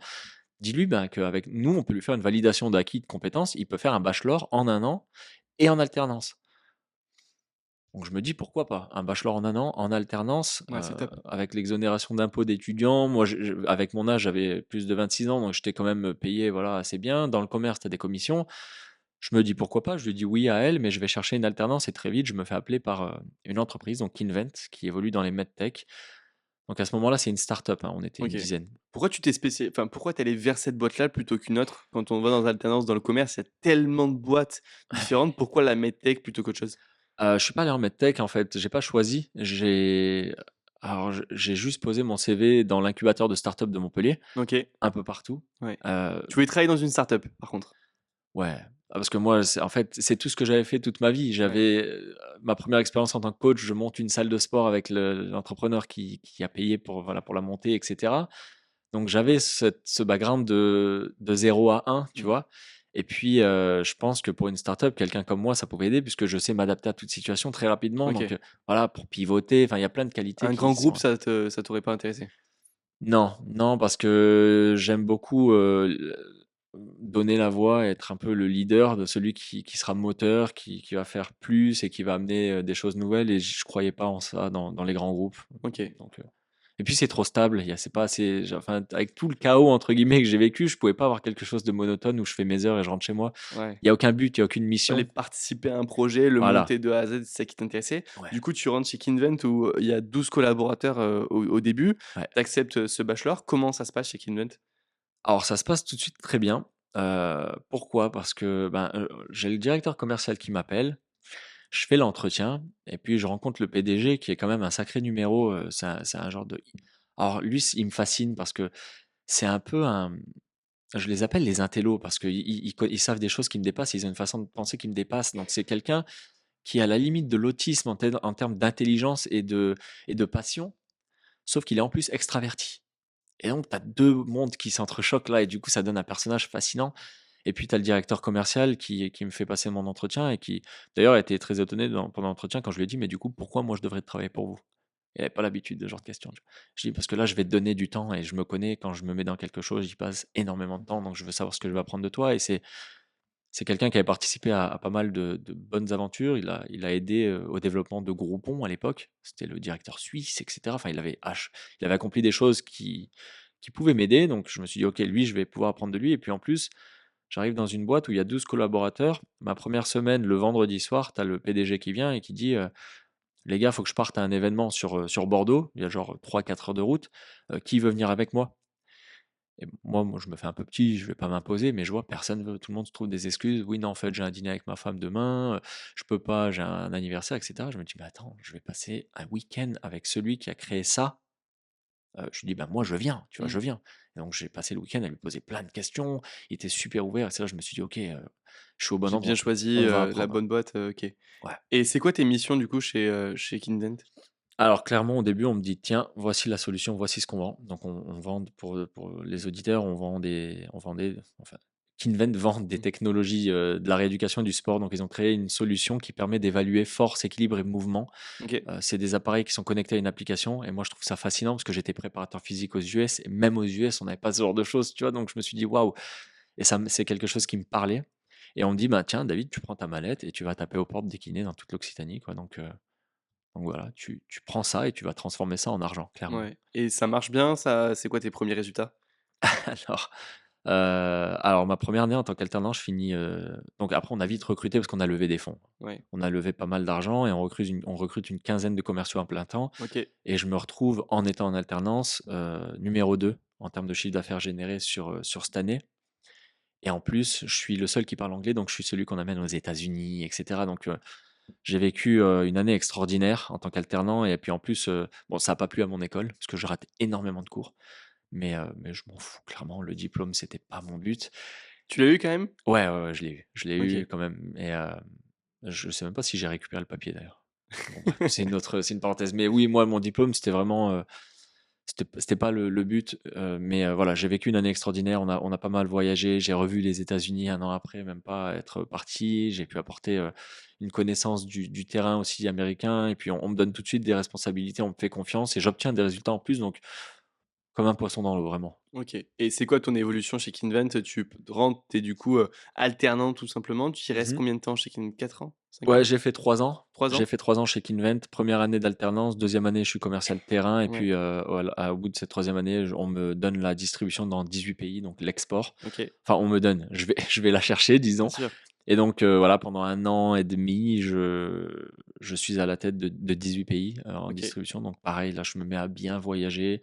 Dis-lui, ben, qu'avec nous, on peut lui faire une validation d'acquis de compétences, il peut faire un bachelor en un an et en alternance». Donc je me dis: «Pourquoi pas? Un bachelor en un an, en alternance, Ouais, c'est top. avec l'exonération d'impôts d'étudiant». Moi, avec mon âge, j'avais plus de 26 ans, donc j'étais quand même, payé, voilà, assez bien. Dans le commerce, tu as des commissions. Je me dis: «Pourquoi pas?» Je lui dis oui à elle, mais je vais chercher une alternance et très vite, je me fais appeler par, une entreprise, donc Invent, qui évolue dans les medtech. Donc à ce moment-là, c'est une start-up, hein, on était une OK. dizaine. Pourquoi tu t'es enfin, pourquoi tu allé vers cette boîte-là plutôt qu'une autre? Quand on va dans alternance dans le commerce, il y a tellement de boîtes différentes. Pourquoi la medtech plutôt qu'autre chose? Je suis pas allé en medtech, en fait, j'ai pas choisi. J'ai juste posé mon CV dans l'incubateur de start-up de Montpellier, OK, un peu partout. ouais. Heu Tu voulais travailler dans une start-up, par contre? Ouais, parce que moi, en fait, c'est tout ce que j'avais fait toute ma vie. Ouais. J'avais, ma première expérience en tant que coach, je monte une salle de sport avec l'entrepreneur qui a payé pour, voilà, pour la monter et cetera. Donc j'avais ce background de 0 à 1, tu Mmh. vois? Et puis, je pense que pour une startup, quelqu'un comme moi, ça pouvait aider puisque je sais m'adapter à toute situation très rapidement. Donc, OK. voilà, pour pivoter, enfin, il y a plein de qualités Un qui grand groupe, sont. ça t'aurait pas intéressé? Non, non, parce que j'aime beaucoup, donner la voix, être un peu le leader de celui qui sera moteur, qui va faire plus et qui va amener, des choses nouvelles et je croyais pas en ça dans les grands groupes. OK. Donc, et puis c'est trop stable, c'est pas assez, enfin, avec tout le «chaos» entre guillemets que j'ai vécu, je pouvais pas avoir quelque chose de monotone où je fais mes heures et je rentre chez moi. Ouais. Il y a aucun but, il y a aucune Fallait mission. participer à un projet, le Voilà, monter de A à Z, c'est ça qui t'intéressait. ouais, Du coup, tu rentres chez Kinvent où, il y a 12 collaborateurs, au début. ouais. Tu acceptes, ce bachelor. Comment ça se passe chez Kinvent? Alors ça se passe tout de suite très bien. Pourquoi? Parce que, ben, j'ai le directeur commercial qui m'appelle. Je fais l'entretien et puis je rencontre le PDG qui est quand même un sacré numéro, c'est un genre de alors lui, il me fascine parce que c'est un peu un je les appelle les intellos parce qu'ils savent des choses qui me dépassent, ils ont une façon de penser qui me dépasse. Donc c'est quelqu'un qui est à la limite de l'autisme en termes d'intelligence et de passion, sauf qu'il est en plus extraverti. Et donc tu as 2 mondes qui s'entrechoquent là et du coup ça donne un personnage fascinant. Et puis tu as le directeur commercial qui me fait passer mon entretien et qui d'ailleurs a été très étonné pendant l'entretien quand je lui ai dit: «Mais du coup, pourquoi moi je devrais travailler pour vous?» Il avait pas l'habitude de ce genre de questions, tu vois? Je dis: «Parce que là, je vais te donner du temps et je me connais, quand je me mets dans quelque chose, j'y passe énormément de temps, donc je veux savoir ce que je vais apprendre de toi» et c'est quelqu'un qui avait participé à pas mal de bonnes aventures. Il a aidé, au développement de Groupon à l'époque. C'était le directeur suisse et cetera. Enfin, il avait accompli des choses qui pouvaient m'aider, donc je me suis dit: «OK, lui, je vais pouvoir apprendre de lui» et puis en plus, j'arrive dans une boîte où il y a 12 collaborateurs. Ma première semaine, le vendredi soir, tu as le PDG qui vient et qui dit, «Les gars, il faut que je parte à un événement sur Bordeaux». Il y a genre 3-4 heures de route. Qui veut venir avec moi? Et moi, je me fais un peu petit, je vais pas m'imposer, mais je vois personne veut. Tout le monde se trouve des excuses. «Oui, non, en fait, j'ai un dîner avec ma femme demain, je peux pas, j'ai un anniversaire» et cetera. Je me dis: «Mais attends, je vais passer un week-end avec celui qui a créé ça». Je lui dis: «Bah, moi, je viens, tu vois? Mmh. Je viens» et donc j'ai passé le week-end à lui poser plein de questions. Il était super ouvert et c'est là je me suis dit: «OK, je suis au bon J'ai bien endroit. choisi, On va la apprendre». bonne boîte, OK. Ouais. Et c'est quoi tes missions du coup chez Kinvent? Alors clairement, au début, on me dit: «Tiens, voici la solution, voici ce qu'on vend». Donc on vend pour les auditeurs, on vendait enfin, Kinvent vend des Mmh. technologies, de la rééducation et du sport. Donc ils ont créé une solution qui permet d'évaluer force, équilibre et mouvement. OK. C'est des appareils qui sont connectés à une application et moi je trouve ça fascinant parce que j'étais préparateur physique aux US et même aux US, on n'avait pas ce genre de choses, tu vois? Donc je me suis dit: «Waouh» et c'est quelque chose qui me parlait et on me dit: «Bah, tiens David, tu prends ta mallette et tu vas taper aux portes des kinés dans toute l'Occitanie, quoi». Donc voilà, tu prends ça et tu vas transformer ça en argent, clairement. Ouais, et ça marche bien, ça c'est quoi tes premiers résultats? Alors, alors ma première année en tant qu'alternant, je finis, donc après on a vite recruté parce qu'on a levé des fonds. Ouais, On a levé pas mal d'argent et on recrute une quinzaine de commerciaux à plein temps OK. et je me retrouve en étant en alternance, numéro 2 en termes de chiffre d'affaires généré sur cette année et en plus, je suis le seul qui parle anglais, donc je suis celui qu'on amène aux États-Unis et cetera, donc j'ai vécu, une année extraordinaire en tant qu'alternant et puis en plus, bon ça a pas plu à mon école parce que je rate énormément de cours, mais je m'en fous clairement, le diplôme c'était pas mon but. Tu l'as eu quand même? Ouais, ouais, ouais, je l'ai eu OK. quand même et je sais même pas si j'ai récupéré le papier d'ailleurs. Bon bref, c'est une parenthèse, mais oui, moi mon diplôme c'était vraiment, c'était pas le but, mais voilà, j'ai vécu une année extraordinaire. On a pas mal voyagé. J'ai revu les États-Unis un an après, même pas être parti. J'ai pu apporter, une connaissance du terrain aussi américain et puis on me donne tout de suite des responsabilités, on me fait confiance et j'obtiens des résultats en plus, donc comme un poisson dans l'eau, vraiment. OK, et c'est quoi ton évolution chez Kinvent? Rentres, tu du coup, alternant tout simplement. Tu y restes Mmh. combien de temps chez Kinvent? 4 ans? 5 Ouais, ans? j'ai fait 3 ans. 3 J'ai ans? fait 3 ans chez Kinvent. Première année d'alternance, deuxième année, je suis commercial terrain et Ouais, puis, au bout de cette troisième année, on me donne la distribution dans 18 pays, donc l'export. OK, Enfin, on me donne, je vais je vais la chercher, bien disons. sûr. Et donc, voilà, pendant un an et demi, je suis à la tête de 18 pays, en OK. distribution. Donc pareil, là, je me mets à bien voyager,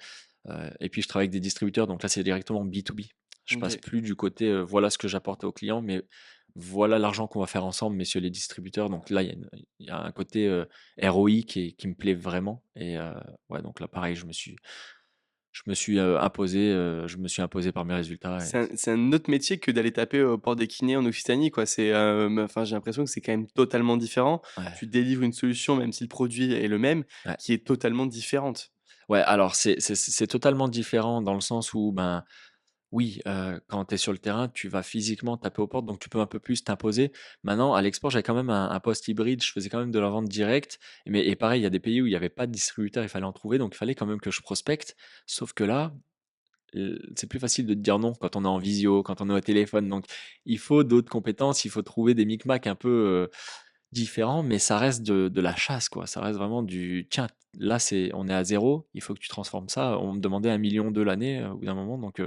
et puis je travaille avec des distributeurs, donc là, c'est directement B2B. Je passe OK. plus du côté, voilà ce que j'apporte aux clients, mais voilà l'argent qu'on va faire ensemble, messieurs les distributeurs. Donc là, il y a un côté, ROI qui me plaît vraiment et ouais, donc là, pareil, je me suis imposé par mes résultats et C'est un autre métier que d'aller taper aux portes des kinés en Occitanie, quoi. Enfin, j'ai l'impression que c'est quand même totalement différent. ouais, Tu délivres une solution, même si le produit est le même, ouais. qui est totalement différente. Ouais, alors c'est totalement différent dans le sens où, ben, oui, quand tu es sur le terrain, tu vas physiquement taper aux portes, donc tu peux un peu plus t'imposer. Maintenant, à l'export, j'avais quand même un poste hybride, je faisais quand même de la vente directe, mais pareil, il y a des pays où il y avait pas de distributeur, il fallait en trouver, donc il fallait quand même que je prospecte. Sauf que là, c'est plus facile de te dire non quand on est en visio, quand on est au téléphone, donc il faut d'autres compétences, il faut trouver des micmacs un peu, différents, mais ça reste de la chasse, quoi. Ça reste vraiment du: «Tiens, là, on est à zéro, il faut que tu transformes ça». On me demandait 1,2 million l'année, au bout d'un moment, donc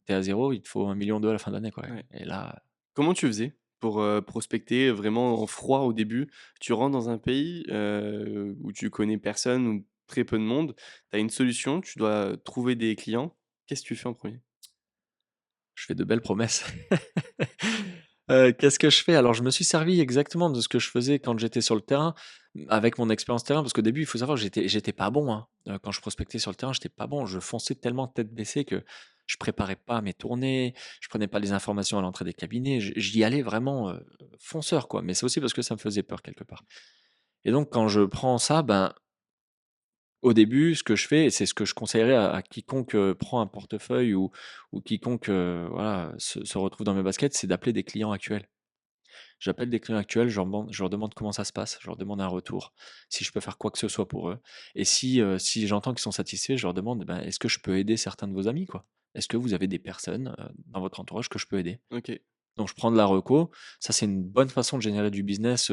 tu à zéro, il te faut 1,2 million à la fin de l'année, quoi, Ouais. et là Comment tu faisais pour, prospecter vraiment en froid au début? Tu rentres dans un pays, où tu connais personne ou très peu de monde. Tu as une solution, tu dois trouver des clients. Qu'est-ce que tu fais en premier? je fais de belles promesses. Qu'est-ce que je fais? Alors je me suis servi exactement de ce que je faisais quand j'étais sur le terrain, avec mon expérience terrain, parce qu'au début, il faut savoir que j'étais pas bon, hein. Quand je prospectais sur le terrain, j'étais pas bon. Je fonçais tellement tête baissée que je préparais pas mes tournées, je prenais pas les informations à l'entrée des cabinets, j'y allais vraiment, fonceur, quoi. Mais c'est aussi parce que ça me faisait peur quelque part. Et donc quand je prends ça, ben, au début, ce que je fais, et c'est ce que je conseillerais à quiconque, prend un portefeuille ou quiconque, voilà, se retrouve dans mes baskets, c'est d'appeler des clients actuels. J'appelle des clients actuels, je leur demande comment ça se passe, je leur demande un retour, si je peux faire quoi que ce soit pour eux, et si j'entends qu'ils sont satisfaits, je leur demande: «Ben, est-ce que je peux aider certains de vos amis, quoi? Est-ce que vous avez des personnes, dans votre entourage que je peux aider?» OK. Donc je prends de la reco, ça c'est une bonne façon de générer du business,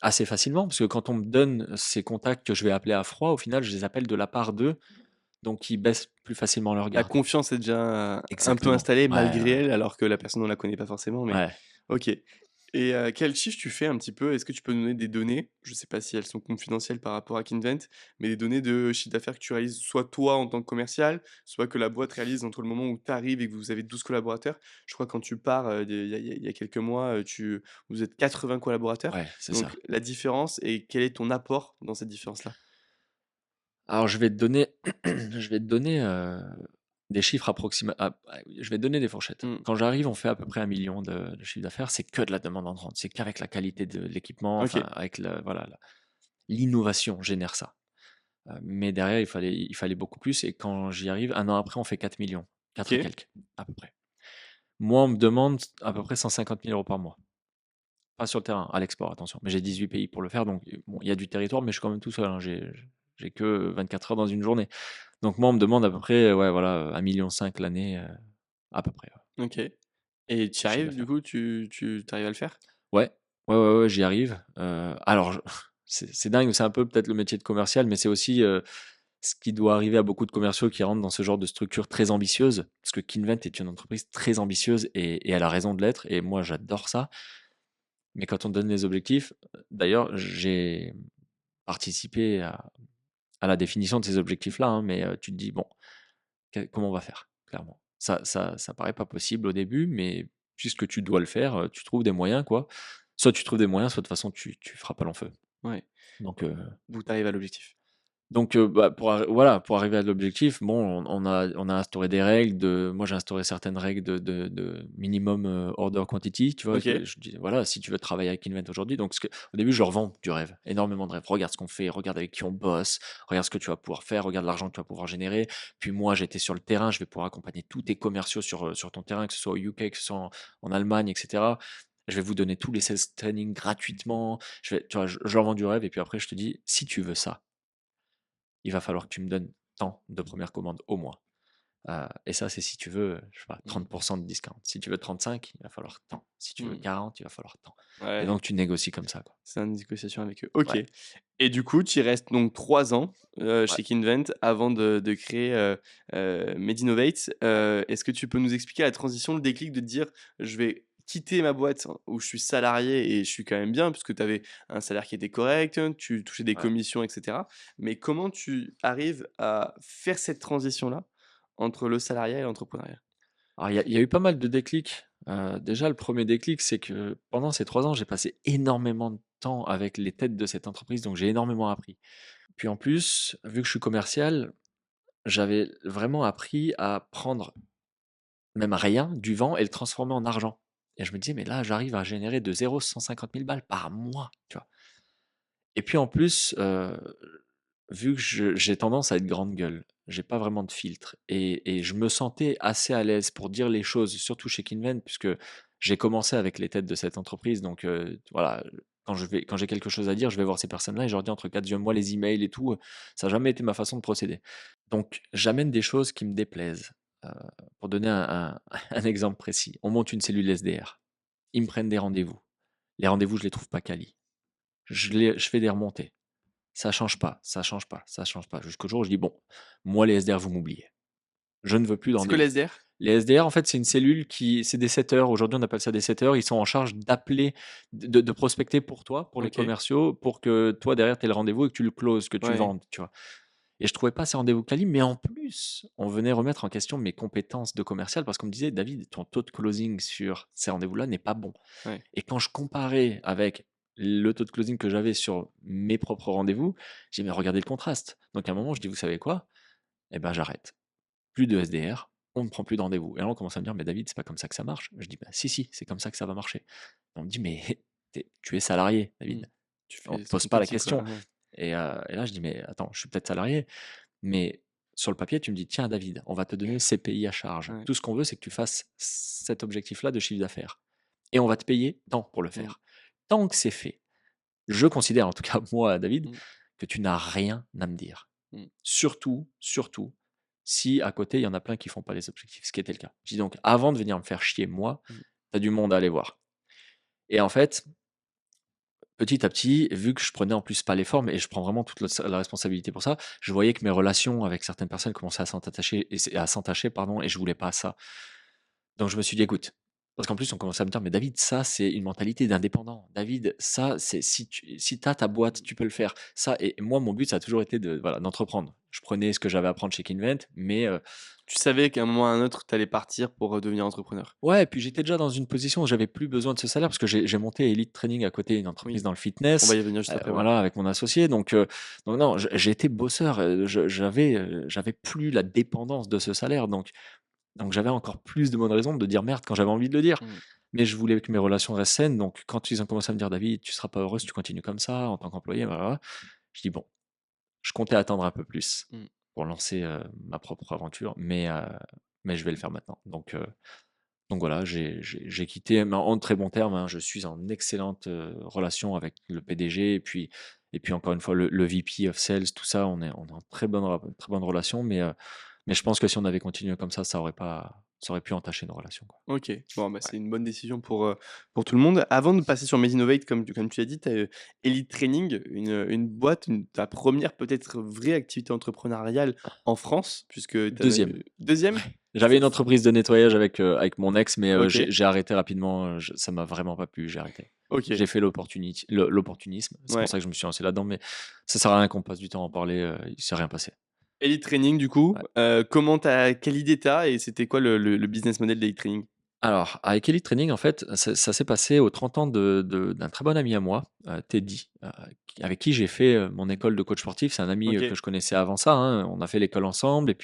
assez facilement, parce que quand on me donne ces contacts que je vais appeler à froid, au final, je les appelle de la part d'eux, donc ils baissent plus facilement leur La garde. confiance est déjà un peu Exactement. installée Ouais, malgré ouais, elle, alors que la personne on la connaît pas forcément, mais ouais. OK. Et quel chiffre tu fais un petit peu? Est-ce que tu peux nous donner des données? Je sais pas si elles sont confidentielles par rapport à Kinvent, mais des données de chiffre d'affaires que tu réalises soit toi en tant que commercial, soit que la boîte réalise entre le moment où tu arrives et que vous avez 12 collaborateurs. Je crois quand tu pars, il y a quelques mois, vous êtes 80 collaborateurs. Ouais, c'est Donc ça. la différence et quel est ton apport dans cette différence-là? Alors je vais te donner je vais te donner, des chiffres je vais te donner des fourchettes. Mmh. Quand j'arrive, on fait à peu près 1 million de chiffre d'affaires, c'est que de la demande entrante. C'est qu'avec la qualité de l'équipement, enfin OK. avec le voilà, l'innovation génère ça. Mais derrière, il fallait beaucoup plus, et quand j'y arrive, 1 an après, on fait 4 millions, 4 et OK. quelques, à peu près. Moi, on me demande à peu près 150 000 € par mois. Pas sur le terrain, à l'export, attention. Mais j'ai 18 pays pour le faire, donc bon, il y a du territoire, mais je suis quand même tout seul, hein. J'ai que 24 heures dans une journée. Donc moi, on me demande à peu près, ouais, voilà, 1,5 million l'année, à peu près, ouais, OK. Et tu y de chiffre arrives du d'affaires. coup, tu arrives à le faire? Ouais, ouais, ouais, ouais, j'y arrive. Alors je c'est dingue, c'est un peu peut-être le métier de commercial, mais c'est aussi, ce qui doit arriver à beaucoup de commerciaux qui rentrent dans ce genre de structure très ambitieuse. Parce que Kinvent est une entreprise très ambitieuse, et elle a raison de l'être, et moi j'adore ça. Mais quand on donne les objectifs, d'ailleurs, j'ai participé à la définition de ces objectifs-là, hein, mais tu te dis: «Bon, comment on va faire?» Clairement. Ça paraît pas possible au début, mais puisque tu dois le faire, tu trouves des moyens, quoi. Soit tu trouves des moyens, soit de toute façon tu feras pas long feu. Ouais. Donc Donc tu arrives à l'objectif. bah, voilà, pour arriver à l'objectif, bon, on a instauré des règles moi, j'ai instauré certaines règles de minimum, order quantity, tu vois? OK. Je dis: «Voilà, si tu veux travailler avec Invent aujourd'hui», donc au début, je leur vends du rêve, énormément de rêves. «Regarde ce qu'on fait, regarde avec qui on bosse, regarde ce que tu vas pouvoir faire, regarde l'argent que tu vas pouvoir générer. Puis moi, j'étais sur le terrain, je vais pouvoir accompagner tous tes commerciaux sur ton terrain, que ce soit au UK, que ce soit en Allemagne, et cetera. Je vais vous donner tous les sales training gratuitement». Tu vois? Je leur vends du rêve, et puis après je te dis: «Si tu veux ça, il va falloir que tu me donnes tant de premières commandes au mois. Et ça, c'est si tu veux, je sais pas, Mmh. 30 de discount. Si tu veux 35, il va falloir tant. Si tu veux Mmh. 40, il va falloir tant». Et Ouais, donc tu négocies comme ça, quoi. c'est une négociation avec eux. OK. Ouais, Et du coup, tu y restes donc 3 ans, ouais, chez Kinvent avant de créer, Medinnovate. Est-ce que tu peux nous expliquer la transition, le déclic de te dire: «Je vais quitter ma boîte où je suis salarié et je suis quand même bien», puisque tu avais un salaire qui était correct, tu touchais des ouais. commissions et cetera. Mais comment tu arrives à faire cette transition-là entre le salariat et l'entrepreneuriat? Alors il y a eu pas mal de déclics. Déjà, le premier déclic, c'est que pendant ces 3 ans, j'ai passé énormément de temps avec les têtes de cette entreprise, donc j'ai énormément appris. Puis en plus, vu que je suis commercial, j'avais vraiment appris à prendre même rien du vent et le transformer en argent. Et je me disais: «Mais là, j'arrive à générer de 0 150 000 balles par mois», tu vois? Et puis en plus, vu que j'ai tendance à être grande gueule, j'ai pas vraiment de filtre et je me sentais assez à l'aise pour dire les choses, surtout chez Kinven, puisque j'ai commencé avec les têtes de cette entreprise. Donc voilà, quand j'ai quelque chose à dire, je vais voir ces personnes-là et je leur dis entre 4 yeux: «Moi, les emails et tout, ça a jamais été ma façon de procéder». Donc j'amène des choses qui me déplaisent. Heu, pour donner un exemple précis, on monte une cellule SDR. Ils me prennent des rendez-vous. Les rendez-vous, je les trouve pas quali. Je fais des remontées. Ça change pas, ça change pas, ça change pas. Jusqu'au jour où je dis: «Bon, moi les SDR, vous m'oubliez. Je ne veux plus de C'est quoi les rendez-vous». SDR? Les SDR, en fait, c'est une cellule qui c'est des setters. Aujourd'hui, on appelle ça des setters. Ils sont en charge d'appeler, de prospecter pour toi, pour les OK. commerciaux, pour que toi, derrière, tu aies le rendez-vous et que tu le closes, que tu Ouais. vendes, tu vois? Et je trouvais pas ces rendez-vous quali, mais en plus, on venait remettre en question mes compétences de commercial parce qu'on me disait: «David, ton taux de closing sur ces rendez-vous-là n'est pas bon». Ouais. Et quand je comparais avec le taux de closing que j'avais sur mes propres rendez-vous, j'ai dit: «Mais regardez le contraste». Donc à un moment, je dis: «Vous savez quoi? Eh ben, j'arrête. Plus de SDR, on ne prend plus de rendez-vous». Et là, on commence à me dire: «Mais David, c'est pas comme ça que ça marche». Je dis: «Bah si, si, c'est comme ça que ça va marcher». On me dit: «Mais tu es salarié, Mmh. David. Tu On te fais c'est pose ton pas la petit quoi, question». ouais. Et là, je dis: «Mais attends, je suis peut-être salarié, mais sur le papier, tu me dis: "Tiens David, on va te donner ces pays à charge. Ouais. Tout ce qu'on veut, c'est que tu fasses cet objectif-là de chiffre d'affaires et on va te payer tant pour le Mmh. faire". Tant que c'est fait, je considère, en tout cas moi, David, Mmh. que tu n'as rien à me dire. Mmh. Surtout, surtout, si à côté, il y en a plein qui font pas les objectifs, ce qui était le cas. Je dis donc: «Avant de venir me faire chier moi, Mmh. tu as du monde à aller voir». Et en fait, petit à petit, vu que je prenais en plus pas les formes et je prends vraiment toute la responsabilité pour ça, je voyais que mes relations avec certaines personnes commençaient à s'entacher, pardon, et je voulais pas ça. Donc je me suis dit: «Écoute», parce qu'en plus on commençait à me dire: «Mais David, ça c'est une mentalité d'indépendant. David, ça c'est si tu as ta boîte, tu peux le faire. Ça». Et moi mon but ça a toujours été de voilà, d'entreprendre. Je prenais ce que j'avais à prendre chez Kinvent, mais Tu savais qu'à un moment ou à un autre, tu allais partir pour, devenir entrepreneur? ouais, et puis j'étais déjà dans une position où j'avais plus besoin de ce salaire parce que j'ai monté Elite Training à côté, une entreprise Oui, dans le on va fitness, y revenir juste après, ouais. voilà, avec mon associé. Donc non, j'ai été bosseur, j'avais plus la dépendance de ce salaire. Donc j'avais encore plus de bonnes raisons de dire merde quand j'avais envie de le dire. Mmh. Mais je voulais que mes relations restent saines. Donc quand ils ont commencé à me dire: «David, tu seras pas heureux si tu continues comme ça en tant qu'employé», voilà, je dis: «Bon». Je comptais attendre un peu plus Mmh. pour lancer, ma propre aventure, mais je vais le faire maintenant. Donc voilà, j'ai quitté, mais en très bons termes, hein. Je suis en excellente, relation avec le PDG et puis encore une fois le VP of Sales, tout ça, on est en très bonne relation, mais je pense que si on avait continué comme ça aurait pu entacher nos relations, quoi. OK. Bon, bah, Ouais. c'est une bonne décision pour tout le monde. Avant de passer sur Made Innovate, comme tu as dit, tu as, Elite Training, une boîte, ta première peut-être vraie activité entrepreneuriale en France, puisque tu as 2e. 2e? J'avais une entreprise de nettoyage avec mon ex, mais OK, j'ai arrêté rapidement, ça m'a vraiment pas plu, j'ai arrêté. OK, J'ai fait l'opportunisme, c'est pour ouais. ça que je me suis lancé là-dedans, mais ça sert à rien qu'on passe du temps à en parler, il s'est rien passé. Elite Training du coup, Ouais. quelle idée tu as et c'était quoi le business model d'Elite Training? Alors, avec Elite Training, en fait, ça s'est passé aux 30 ans d'un très bon ami à moi, Teddy, avec qui j'ai fait, mon école de coach sportif. C'est un ami, que OK, je connaissais avant ça, hein. On a fait l'école ensemble et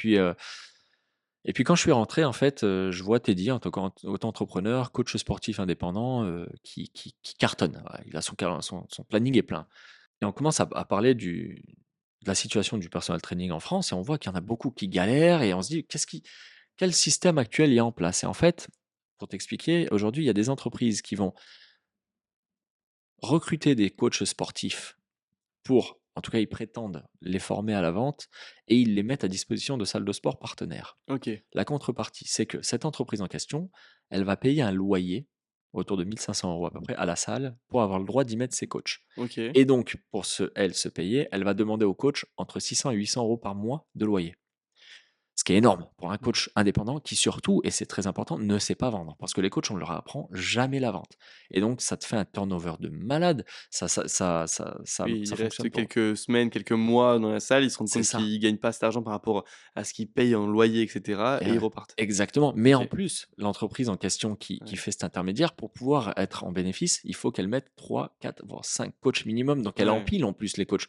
puis quand je suis rentré, en fait, je vois Teddy en tant qu'auto-entrepreneur, coach sportif indépendant, qui cartonne. Voilà, il a son planning est plein et on commence à parler de la situation du personal training en France et on voit qu'il y en a beaucoup qui galèrent et on se dit: «Quel système actuel il y a en place?» Et en fait, pour t'expliquer, aujourd'hui, il y a des entreprises qui vont recruter des coachs sportifs pour en tout cas, ils prétendent les former à la vente et ils les mettent à disposition de salles de sport partenaires. OK, La contrepartie, c'est que cette entreprise en question, elle va payer un loyer autour de 1 500 € à peu près à la salle pour avoir le droit d'y mettre ses coachs. OK. Et donc, pour elle se payer, elle va demander au coach entre 600 et 800 € par mois de loyer. Ce qui est énorme pour un Mmh. coach indépendant qui surtout, et c'est très important, ne sait pas vendre. Parce que les coachs, on leur apprend jamais la vente. Et donc, ça te fait un turnover de malade. Oui, il Ça reste fonctionne pour eux. quelques semaines, quelques mois dans la salle, ils se rendent C'est compte ça. qu'ils gagnent pas cet argent par rapport à ce qu'ils payent en loyer et cetera Et et ils ouais, repartent. exactement. Mais OK, en plus, l'entreprise en question qui ouais. fait cet intermédiaire, pour pouvoir être en bénéfice, il faut qu'elle mette 3, 4, voire 5 coachs minimum. Donc elle Ouais. empile en plus les coachs.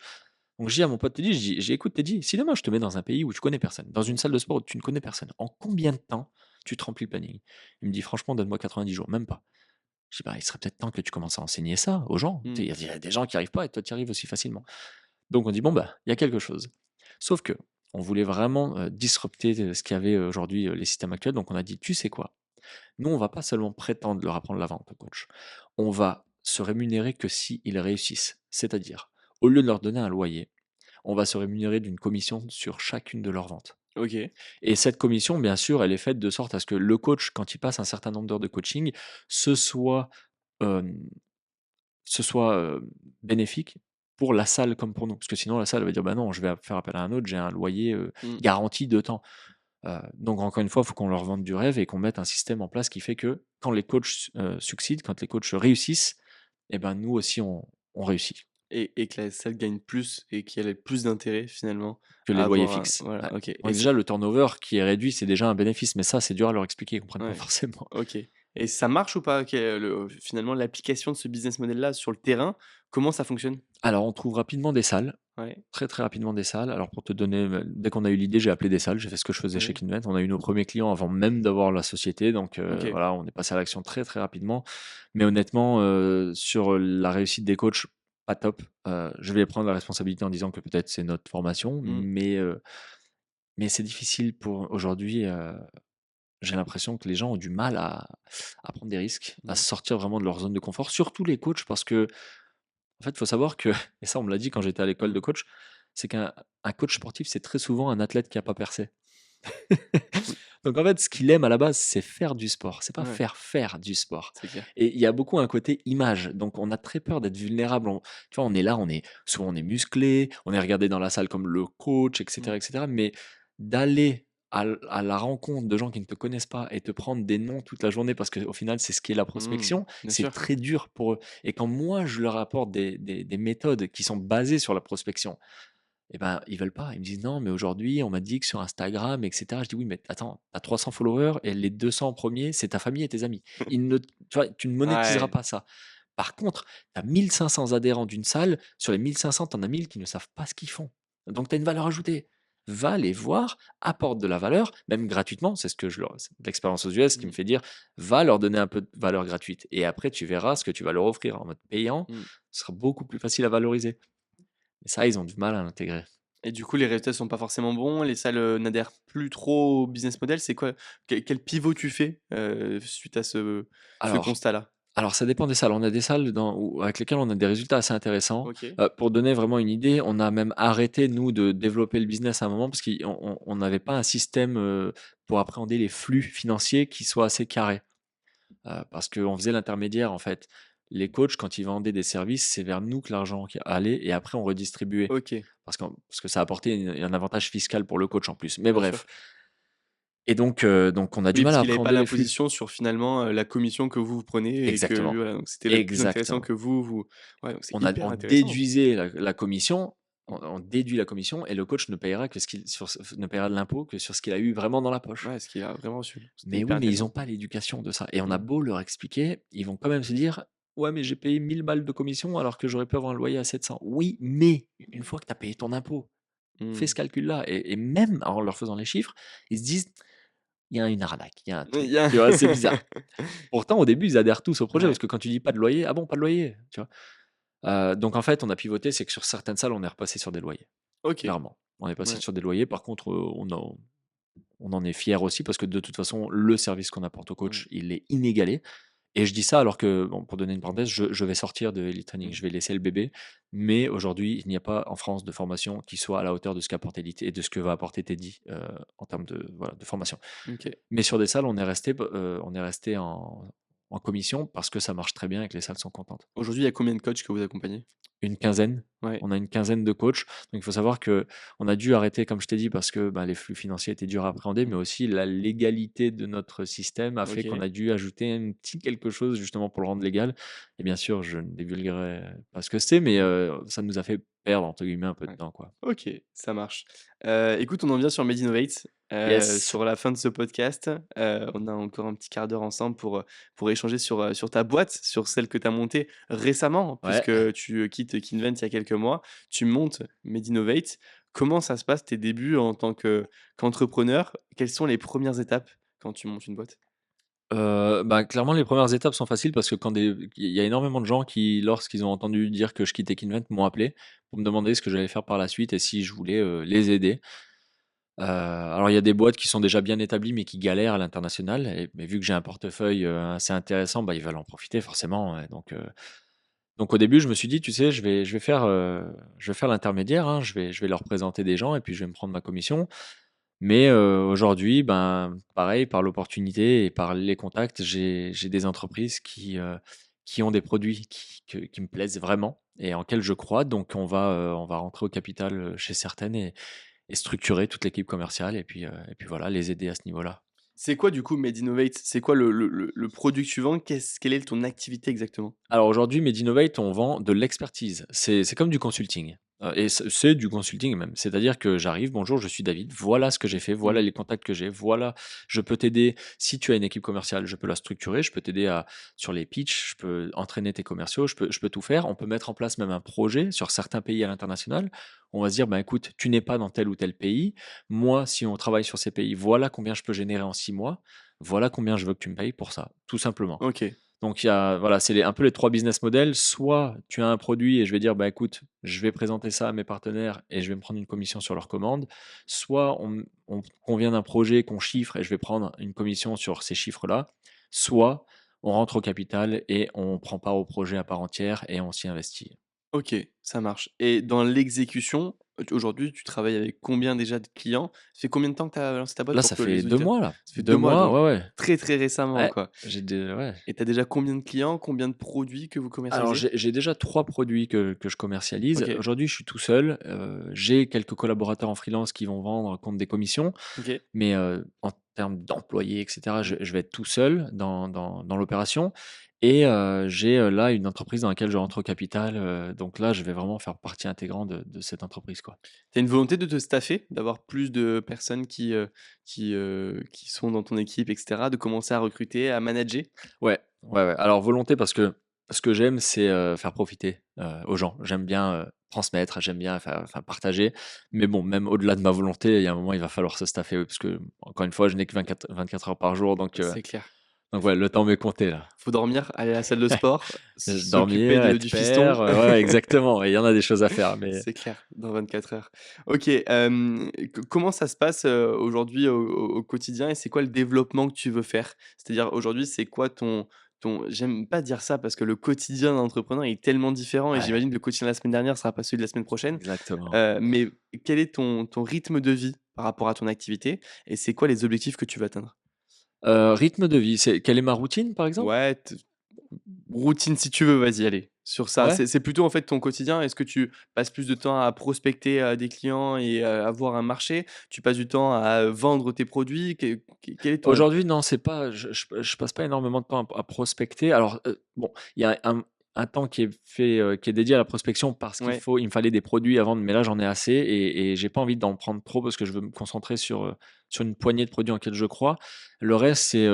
Donc je dis à mon pote Teddy, écoute Teddy, si demain je te mets dans un pays où tu connais personne, dans une salle de sport où tu ne connais personne, en combien de temps tu te remplis le planning? Il me dit franchement donne-moi 90 jours, même pas. Je dis bah il serait peut-être temps que tu commences à enseigner ça aux gens. Tu Mmh. sais, il y a des gens qui arrivent pas et toi tu y arrives aussi facilement. Donc on dit bon bah il y a quelque chose. Sauf que on voulait vraiment disrupter ce qu'il y avait aujourd'hui les systèmes actuels. Donc on a dit tu sais quoi? Nous on va pas seulement prétendre leur apprendre la vente au coach. On va se rémunérer que si ils réussissent. C'est-à-dire au lieu de leur donner un loyer on va se rémunérer d'une commission sur chacune de leurs ventes. OK. Et cette commission, bien sûr, elle est faite de sorte à ce que le coach, quand il passe un certain nombre d'heures de coaching, ce soit, hem, ce soit, bénéfique pour la salle comme pour nous. Parce que sinon la salle va dire: «Bah non, je vais faire appel à un autre, j'ai un loyer, Mmh. garanti de temps». Donc encore une fois, il faut qu'on leur vende du rêve et qu'on mette un système en place qui fait que quand les coachs, succeedent, quand les coachs réussissent, et ben, nous aussi on réussit. Et que la salle gagne plus et qu'elle ait plus d'intérêt finalement Que les à loyers avoir fixes, voilà, ouais. OK Donc et déjà le turnover qui est réduit, c'est déjà un bénéfice, mais ça, c'est dur à leur expliquer, ils comprennent pas ouais, forcément. OK et ça marche ou pas? Finalement l'application de ce business model-là sur le terrain, comment ça fonctionne? Alors on trouve rapidement des salles, Ouais, très, très rapidement des salles. Alors pour te donner, dès qu'on a eu l'idée, j'ai appelé des salles, j'ai fait ce que je faisais chez ouais, Kinvent. On a eu nos premiers clients avant même d'avoir la société, donc OK. voilà, on est passé à l'action très, très rapidement. Mais honnêtement, sur la réussite des coachs, pas top. Je vais prendre la responsabilité en disant que peut-être c'est notre formation, Mmh, mais c'est difficile pour aujourd'hui, j'ai l'impression que les gens ont du mal à prendre des risques, à ouais, sortir vraiment de leur zone de confort, surtout les coachs parce que en fait, il faut savoir que et ça on me l'a dit quand j'étais à l'école mmh, de coach, c'est qu'un coach sportif, c'est très souvent un athlète qui a pas percé. mmh, Donc en fait, ce qu'il aime à la base, c'est faire du sport, c'est pas ouais, faire du sport c'est clair. et il y a beaucoup un côté image, donc on a très peur d'être vulnérable. Tu vois, on est là, on est musclé, on est regardé dans la salle comme le coach Mmh, et cetera, mais d'aller à la rencontre de gens qui ne te connaissent pas et te prendre des noms toute la journée parce qu'au final, c'est ce qu'est la mmh, prospection, bien c'est sûr. très dur pour eux et quand moi, je leur apporte des méthodes qui sont basées sur la prospection, et ben, ils veulent pas. Ils me disent: «Non, mais aujourd'hui, on m'a dit que sur Instagram et cetera». Je dis: «Oui, mais attends, tu as 300 followers et les 200 premiers, c'est ta famille et tes amis. Ils ne Tu vois, tu ne monétiseras Ouais, pas ça. Par contre, tu as 1 500 adhérents d'une salle, sur les 1 500, tu en as 1 000 qui ne savent pas ce qu'ils font. Donc tu as une valeur ajoutée. Va les voir, apporte de la valeur, même gratuitement». C'est ce que je leur c'est l'expérience aux US qui me mmh, fait dire: «Va leur donner un peu de valeur gratuite et après tu verras ce que tu vas leur offrir en mode payant, mmh ce sera beaucoup plus facile à valoriser». Et ça, ils ont du mal à l'intégrer. et du coup, les résultats sont pas forcément bons, les salles, n'adhèrent plus trop au business model. C'est quoi? Quel pivot tu fais, suite à ce Alors constat-là? alors ça dépend des salles. On a des salles avec lesquelles on a des résultats assez intéressants. OK, Pour donner vraiment une idée, on a même arrêté nous de développer le business à un moment parce qu'on n'avait pas un système, pour appréhender les flux financiers qui soit assez carré. Parce qu'on faisait l'intermédiaire en fait. Les coachs quand ils vendaient des services, c'est vers nous que l'argent qui allait et après on redistribuait. OK, Parce que ça apportait un avantage fiscal pour le coach en plus. Mais bien sûr. bref et donc on a du Oui, mal parce à qu'il avait pas appréhender les flux. l'imposition sur finalement, la commission que vous prenez et que Exactement, voilà, donc c'était le plus intéressant exactement. que vous ouais, donc c'est On hyper intéressant. déduisait la commission, on déduit la commission et le coach ne payera que ce qu'il ne payera de l'impôt que sur ce qu'il a eu vraiment dans la poche. Ouais, ce qu'il a vraiment reçu. C'était Mais hyper oui, mais ils intéressant. ont pas l'éducation de ça et on a Mmh. beau leur expliquer, ils vont quand même se dire: «Ouais, mais j'ai payé 1 000 balles de commission alors que j'aurais pu avoir un loyer à 700». Oui, mais une fois que tu as payé ton impôt, fais Mmh. ce calcul-là et même en leur faisant les chiffres, ils se disent: «Il y a une arnaque, il y a un Oui, il truc». y a Tu vois? C'est bizarre. Pourtant au début, ils adhèrent tous au projet ouais, parce que quand tu dis: «Pas de loyer», «Ah bon, pas de loyer?» Tu vois? Donc en fait, on a pivoté, c'est que sur certaines salles, on est repassé sur des loyers, OK, clairement. On est passé ouais. sur des loyers. Par contre, on en est fiers aussi parce que de toute façon, le service qu'on apporte au Mmh. coach, il est inégalé et je dis ça alors que, bon, pour donner une parenthèse, je vais sortir de Elite Training, Mmh. je vais laisser le bébé, mais aujourd'hui, il n'y a pas en France de formation qui soit à la hauteur de ce qu'apporte Elite et de ce que va apporter Teddy, en termes de, voilà, de formation. OK. Mais sur des salles, on est resté en commission parce que ça marche très bien et que les salles sont contentes. Aujourd'hui, il y a combien de coachs que vous accompagnez? Une quinzaine. Ouais. On a une quinzaine de coachs. Donc il faut savoir que on a dû arrêter, comme je t'ai dit, parce que, bah, les flux financiers étaient durs à appréhender, mais Mmh. aussi la légalité de notre système a fait qu'on OK. a dû ajouter un petit quelque chose justement pour le rendre légal et bien sûr, je ne divulguerai pas ce que c'est, mais Mmh. ça nous a fait «perdre» entre guillemets un peu de Ouais. temps, quoi. OK, ça marche. Écoute, on en vient sur Made Innovate, Yes! sur la fin de ce podcast. On a encore un petit quart d'heure ensemble pour échanger sur ta boîte, sur celle que tu as montée récemment, Ouais, puisque tu, quittes Kinvent il y a quelques mois, tu montes Medinnovate. Comment ça se passe tes débuts en tant qu'entrepreneur? Quelles sont les premières étapes quand tu montes une boîte? Bah, clairement, les premières étapes sont faciles parce que il y a énormément de gens qui, lorsqu'ils ont entendu dire que je quittais Kinvent, m'ont appelé pour me demander ce que j'allais faire par la suite et si je voulais, les aider. Alors il y a des boîtes qui sont déjà bien établies, mais qui galèrent à l'international mais vu que j'ai un portefeuille, assez intéressant, bah, ils veulent en profiter forcément, ouais, donc au début, je me suis dit: «Tu sais, je vais faire l'intermédiaire, hein, je vais leur présenter des gens et puis je vais me prendre ma commission». Mais aujourd'hui, ben, pareil, par l'opportunité et par les contacts, j'ai des entreprises qui ont des produits qui me plaisent vraiment et en quels je crois. Donc on va rentrer au capital, chez certaines et structurer toute l'équipe commerciale et puis voilà, les aider à ce niveau-là. C'est quoi du coup Medinnovate? C'est quoi le produit que tu vends? Quelle est ton activité exactement? Alors aujourd'hui, Medinnovate, on vend de l'expertise. C'est comme du consulting, et c'est du consulting même. C'est-à-dire que j'arrive: «Bonjour, je suis David, voilà ce que j'ai fait, voilà Mmh. les contacts que j'ai, voilà, je peux t'aider. Si tu as une équipe commerciale, je peux la structurer, je peux t'aider à sur les pitchs, je peux entraîner tes commerciaux, je peux tout faire». On peut mettre en place même un projet sur certains pays à l'international. On va se dire: «Ben, écoute, tu n'es pas dans tel ou tel pays. Moi, si on travaille sur ces pays, voilà combien je peux générer en 6 mois. Voilà combien je veux que tu me payes pour ça», tout simplement. OK. Donc il y a voilà, c'est un peu les 3 business models. Soit tu as un produit et je vais dire: «Bah, écoute, je vais présenter ça à mes partenaires et je vais me prendre une commission sur leurs commandes». Soit on convient d'un projet qu'on chiffre et je vais prendre une commission sur ces chiffres-là. Soit on rentre au capital et on prend part au projet à part entière et on s'y investit. OK, ça marche et dans l'exécution, aujourd'hui, tu travailles avec combien déjà de clients? Ça fait combien de temps que tu as lancé ta boîte Là, pour ça que fait les 2 auditeurs mois là, ça fait 2 2 mois mois, donc ouais, ouais. très, très récemment, Ouais, quoi ouais. et tu as déjà combien de clients? Combien de produits que vous Alors commercialisez? j'ai déjà 3 produits que je commercialise. OK, Aujourd'hui, je suis tout seul, j'ai quelques collaborateurs en freelance qui vont vendre contre des commissions. OK. Mais, en termes d'employés et cetera, je vais être tout seul dans l'opération et j'ai, là, une entreprise dans laquelle je rentre au capital, donc là, je vais vraiment faire partie intégrante de cette entreprise, quoi. Tu as une volonté de te staffer? D'avoir plus de personnes qui sont dans ton équipe et cetera? De commencer à recruter, à manager? Ouais, ouais, ouais. Alors volonté parce que ce que j'aime, c'est, faire profiter, aux gens. J'aime bien, transmettre, j'aime bien faire enfin partager, mais bon, même au-delà de ma volonté, il y a un moment, il va falloir se staffer, oui, parce que encore une fois, je n'ai que 24 heures par jour, C'est clair. donc ouais, le temps m'est compté, là. Faut dormir, aller à la salle de sport, s'occuper Dormir, de être du fiston. père, ouais, ouais, exactement, et il y en a des choses à faire, mais C'est clair, dans 24 heures. OK, comment ça se passe, aujourd'hui au quotidien et c'est quoi le développement que tu veux faire? C'est-à-dire aujourd'hui, c'est quoi ton j'aime pas dire ça parce que le quotidien d'un entrepreneur est tellement différent et ouais, j'imagine que le quotidien de la semaine dernière sera pas celui de la semaine prochaine. exactement. Mais quel est ton rythme de vie par rapport à ton activité et c'est quoi les objectifs que tu veux atteindre? Rythme de vie, c'est quelle est ma routine, par exemple? Ouais, routine si tu veux, vas-y, allez, sur ça. Ouais? C'est plutôt, en fait, ton quotidien. Est-ce que tu passes plus de temps à prospecter, des clients et avoir un marché? Tu passes du temps à, vendre tes produits? Quel est ton Aujourd'hui, non, c'est pas je passe pas énormément de temps à prospecter. Alors, bon, il y a un temps qui est fait, qui est dédié à la prospection parce ouais, il me fallait des produits à vendre, mais là, j'en ai assez et j'ai pas envie d'en prendre trop parce que je veux me concentrer sur une poignée de produits en lesquels je crois. Le reste, c'est,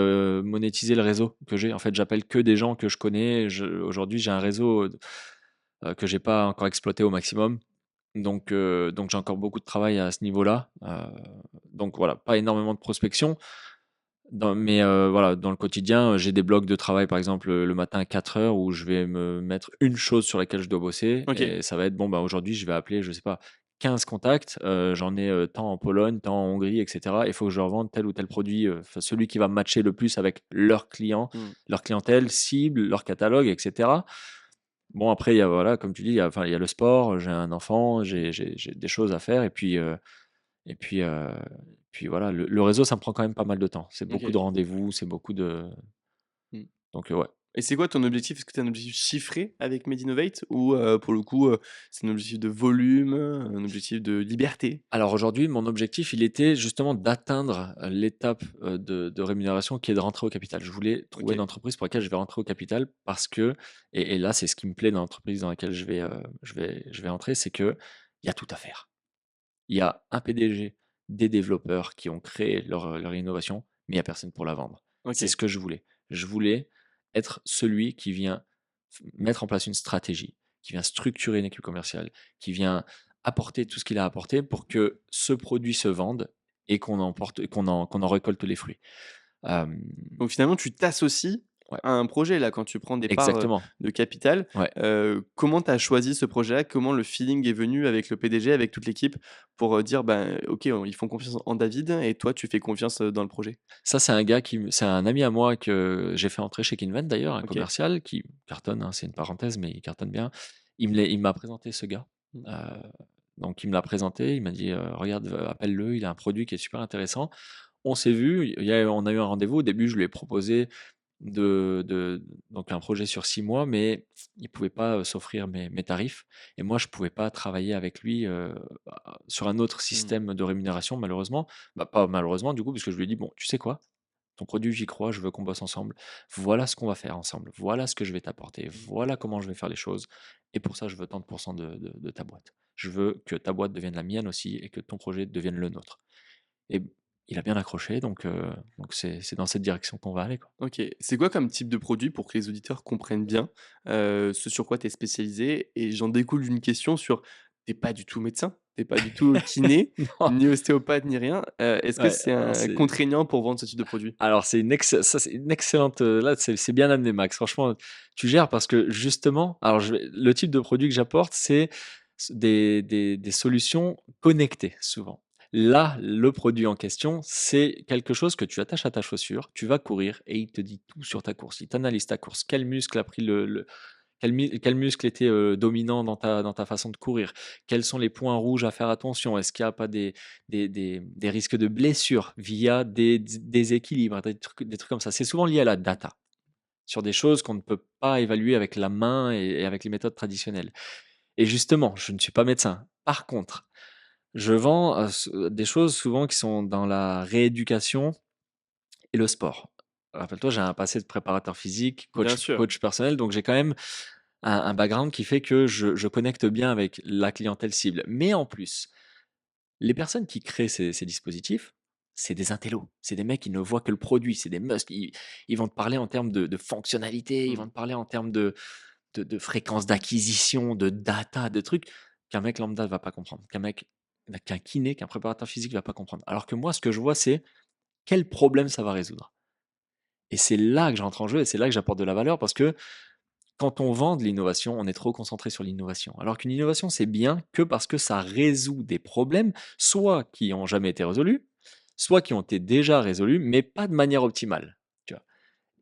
monétiser le réseau que j'ai. En fait, j'appelle que des gens que je connais. Aujourd'hui, j'ai un réseau, que j'ai pas encore exploité au maximum. Donc j'ai encore beaucoup de travail à ce niveau-là. Donc voilà, pas énormément de prospection. Mais voilà, dans le quotidien, j'ai des blocs de travail, par exemple, le matin à 4 heures où je vais me mettre une chose sur laquelle je dois bosser OK. et ça va être: «Bon, bah, aujourd'hui, je vais appeler, je sais pas, 15 contacts, j'en ai, tant en Pologne, tant en Hongrie et cetera. Il faut que je leur vende tel ou tel produit, enfin celui qui va matcher le plus avec leurs clients, Mmh. leur clientèle cible, leur catalogue et cetera. Bon, après, il y a voilà, comme tu dis, il y a le sport, j'ai un enfant, j'ai des choses à faire et puis voilà, le réseau, ça me prend quand même pas mal de temps. C'est beaucoup de OK. rendez-vous, c'est beaucoup de Mmh. donc ouais. Et c'est quoi ton objectif? Est-ce que tu as un objectif chiffré avec Medinnovate ou pour le coup, c'est un objectif de volume, un objectif de liberté? Alors aujourd'hui, mon objectif, il était justement d'atteindre, l'étape, de rémunération qui est de rentrer au capital. Je voulais trouver une OK. entreprise pour laquelle je vais rentrer au capital parce que et là, c'est ce qui me plaît dans l'entreprise dans laquelle je vais entrer, c'est qu'il y a tout à faire. Il y a un PDG, des développeurs qui ont créé leur innovation, mais il y a personne pour la vendre. C'est OK. ce que je voulais. Je voulais être celui qui vient mettre en place une stratégie, qui vient structurer une équipe commerciale, qui vient apporter tout ce qu'il a apporté pour que ce produit se vende et qu'on en récolte les fruits. Hem, Donc finalement, tu t'associes ouais, à un projet là, quand tu prends des parts, exactement. de capital. Ouais. Comment tu as choisi ce projet-là? Comment le feeling est venu avec le PDG, avec toute l'équipe pour, dire: «Ben, OK, ils font confiance en David» et toi tu fais confiance, dans le projet? Ça, c'est un ami à moi que j'ai fait entrer chez Kinvent d'ailleurs, un OK. commercial qui cartonne, hein, c'est une parenthèse, mais il cartonne bien. Il m'a présenté ce gars, Mmh. heu, donc il me l'a présenté, il m'a dit: «Regarde, appelle-le, il a un produit qui est super intéressant». On s'est vu, on a eu un rendez-vous. Au début, je lui ai proposé donc un projet sur 6 mois, mais il pouvait pas, s'offrir mes tarifs et moi je pouvais pas travailler avec lui, sur un autre Mmh. système de rémunération malheureusement. Bah, pas malheureusement du coup, parce que je lui ai dit: «Bon, tu sais quoi? Ton produit, j'y crois, je veux qu'on bosse ensemble. Voilà ce qu'on va faire ensemble. Voilà ce que je vais t'apporter. Voilà comment je vais faire les choses et pour ça, je veux tant de pourcents de ta boîte. Je veux que ta boîte devienne la mienne aussi et que ton projet devienne le nôtre». Et il a bien accroché donc c'est dans cette direction qu'on va aller, quoi. OK. C'est quoi comme type de produit pour que les auditeurs comprennent bien, ce sur quoi tu es spécialisé? Et j'en découle d'une question sur tu pas du tout médecin, t'es pas du tout kiné, Non, ni ostéopathe, ni rien. Est-ce que ouais, c'est contraignant pour vendre ce type de produit? alors c'est une excellente, là, c'est bien amené Max. Franchement, tu gères parce que justement alors le type de produit que j'apporte, c'est des solutions connectées souvent. Là, le produit en question, c'est quelque chose que tu attaches à ta chaussure, tu vas courir et il te dit tout sur ta course. Il t'analyse ta course, quel muscle a pris quel muscle était, dominant dans ta façon de courir? Quels sont les points rouges à faire attention? Est-ce qu'il y a pas des risques de blessures via des déséquilibres, des trucs comme ça? C'est souvent lié à la data, sur des choses qu'on ne peut pas évaluer avec la main et avec les méthodes traditionnelles. Et justement, je ne suis pas médecin. Par contre, je vends, des choses souvent qui sont dans la rééducation et le sport. Rappelle-toi, j'ai un passé de préparateur physique, Bien coach sûr. coach personnel, donc j'ai quand même un background qui fait que je connecte bien avec la clientèle cible. Mais en plus, les personnes qui créent ces dispositifs, c'est des intellos. C'est des mecs qui ne voient que le produit, c'est des musts. Ils vont te parler en termes de fonctionnalité, ils vont Mmh. te parler en termes de fréquence d'acquisition, de data, de trucs qu'un mec lambda ne va pas comprendre, qu'un kiné, qu'un préparateur physique va pas comprendre. Alors que moi, ce que je vois, c'est quel problème ça va résoudre. Et c'est là que j'entre en jeu et c'est là que j'apporte de la valeur parce que quand on vend de l'innovation, on est trop concentré sur l'innovation. Alors qu'une innovation, c'est bien que parce que ça résout des problèmes, soit qui n'ont jamais été résolus, soit qui ont été déjà résolus, mais pas de manière optimale. Tu vois.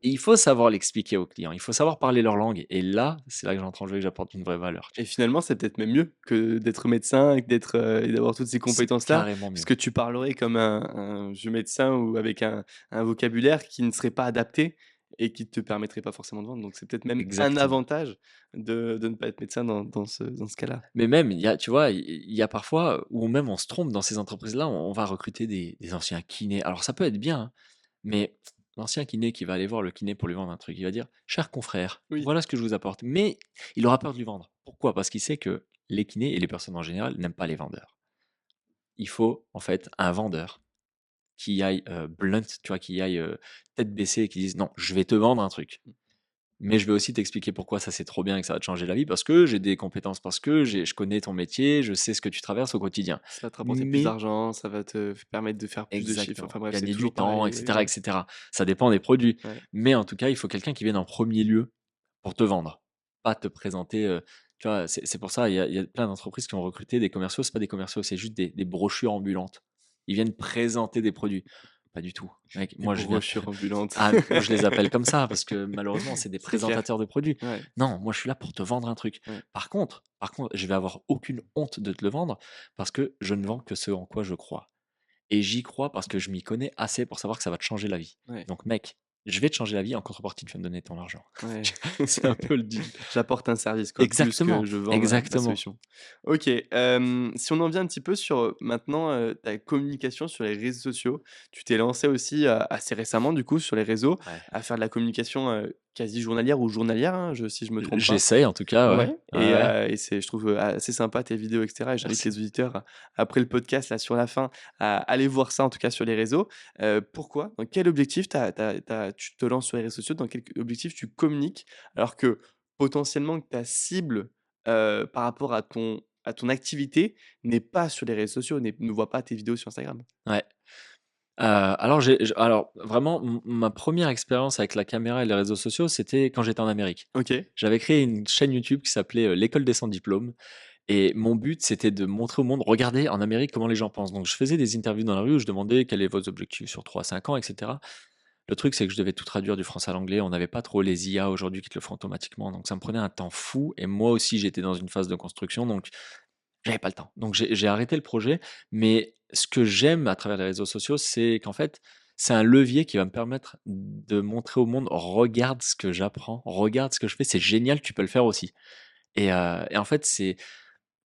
Et il faut savoir l'expliquer aux clients, il faut savoir parler leur langue. Et là, c'est là que j'entre en jeu et que j'apporte une vraie valeur. Tu Et vois. finalement, c'est peut-être même mieux que d'être médecin et et d'avoir toutes ces C'est compétences-là, carrément mieux. puisque tu parlerais comme un vieux médecin ou avec un vocabulaire qui ne serait pas adapté et qui te permettrait pas forcément de vendre. Donc c'est peut-être même un Exactement. avantage de ne pas être médecin dans ce cas-là. Mais même, tu vois, il y a parfois où même on se trompe dans ces entreprises-là, on va recruter des anciens kinés. Alors ça peut être bien, hein, mais l'ancien kiné qui va aller voir le kiné pour lui vendre un truc, il va dire: «Cher confrère, Oui. voilà ce que je vous apporte». Mais il aura peur de lui vendre. Pourquoi? Parce qu'il sait que les kinés et les personnes en général n'aiment pas les vendeurs. Il faut en fait un vendeur qui aille, blunt, tu vois, qui aille, tête baissée et qui dise: «Non, je vais te vendre un truc». Mais je vais aussi t'expliquer pourquoi ça, c'est trop bien et que ça va te changer la vie, parce que j'ai des compétences, parce que je connais ton métier, je sais ce que tu traverses au quotidien. Ça va te rapporter plus Mais d'argent, ça va te permettre de faire plus de chiffres. exactement, Enfin bref, c'est gagner du toujours temps, et pareil, cetera, et cetera. Ça dépend des produits. ouais. Mais en tout cas, il faut quelqu'un qui vienne en premier lieu pour te vendre, pas te présenter, tu vois? C'est pour ça, il y a plein d'entreprises qui ont recruté des commerciaux, c'est pas des commerciaux, c'est juste des brochures ambulantes. Ils viennent présenter des produits. Pas du tout. Mec, Des moi je viens brochures ambulantes. moi je les appelle comme ça parce que malheureusement, c'est des C'est clair. présentateurs de produits. Ouais, Non, moi je suis là pour te vendre un truc. ouais. Par contre, je vais avoir aucune honte de te le vendre parce que je ne vends que ce en quoi je crois. Et j'y crois parce que je m'y connais assez pour savoir que ça va te changer la vie. Ouais, Donc mec, je vais te changer la vie, en contrepartie, tu vas me donner ton argent. ouais. C'est un peu le deal. J'apporte un service quoi, plus que Exactement, je vends ma exactement. solution. OK, si on en vient un petit peu sur, maintenant, ta communication sur les réseaux sociaux. Tu t'es lancé aussi, assez récemment du coup sur les réseaux, Ouais. à faire de la communication, quasi journalière ou journalière, hein, si je me trompe pas? J'essaye en tout cas, ouais. Ouais Ouais, ouais. et c'est je trouve, assez sympa tes vidéos et cetera et j'invite Merci. les auditeurs après le podcast là sur la fin à aller voir ça en tout cas sur les réseaux. Pourquoi? Dans quel objectif tu te lances sur les réseaux sociaux? Dans quel objectif tu communiques? Alors que potentiellement que ta cible, par rapport à ton activité n'est pas sur les réseaux sociaux, ne voit pas tes vidéos sur Instagram? Ouais. Alors vraiment ma première expérience avec la caméra et les réseaux sociaux, c'était quand j'étais en Amérique. OK. J'avais créé une chaîne YouTube qui s'appelait, «L'école des sans diplôme» et mon but, c'était de montrer au monde: «Regardez en Amérique comment les gens pensent». Donc je faisais des interviews dans la rue où je demandais: «Quel est vos objectifs sur 3 à 5 ans?» et cetera. Le truc, c'est que je devais tout traduire du français à l'anglais. On n'avait pas trop les IA aujourd'hui qui te le font automatiquement, donc ça me prenait un temps fou et moi aussi, j'étais dans une phase de construction, donc j'avais pas le temps. Donc j'ai arrêté le projet, mais ce que j'aime à travers les réseaux sociaux, c'est qu'en fait, c'est un levier qui va me permettre de montrer au monde: «Regarde ce que j'apprends, regarde ce que je fais, c'est génial, tu peux le faire aussi». Et en fait, c'est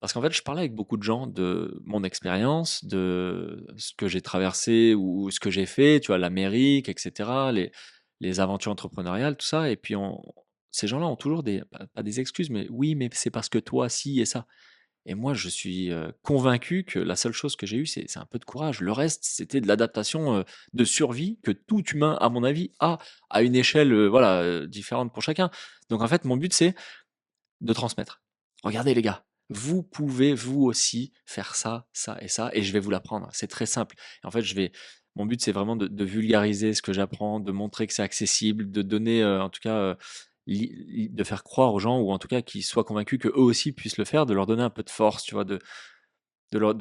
parce qu'en fait, je parlais avec beaucoup de gens de mon expérience, de ce que j'ai traversé ou ce que j'ai fait, tu vois? L'Amérique et cetera, les aventures entrepreneuriales, tout ça et puis on ces gens-là ont toujours des pas des excuses, mais: «Oui, mais c'est parce que toi, ci et ça». Et moi, je suis, convaincu que la seule chose que j'ai eue, c'est un peu de courage. Le reste, c'était de l'adaptation, de survie que tout humain, à mon avis, a à une échelle, voilà, différente pour chacun. Donc en fait, mon but, c'est de transmettre. Regardez les gars, vous pouvez vous aussi faire ça, ça et ça, et je vais vous l'apprendre. C'est très simple. Et en fait, mon but, c'est vraiment de vulgariser ce que j'apprends, de montrer que c'est accessible, de donner, en tout cas, de faire croire aux gens, ou en tout cas qu'ils soient convaincus que eux aussi puissent le faire, de leur donner un peu de force, tu vois, de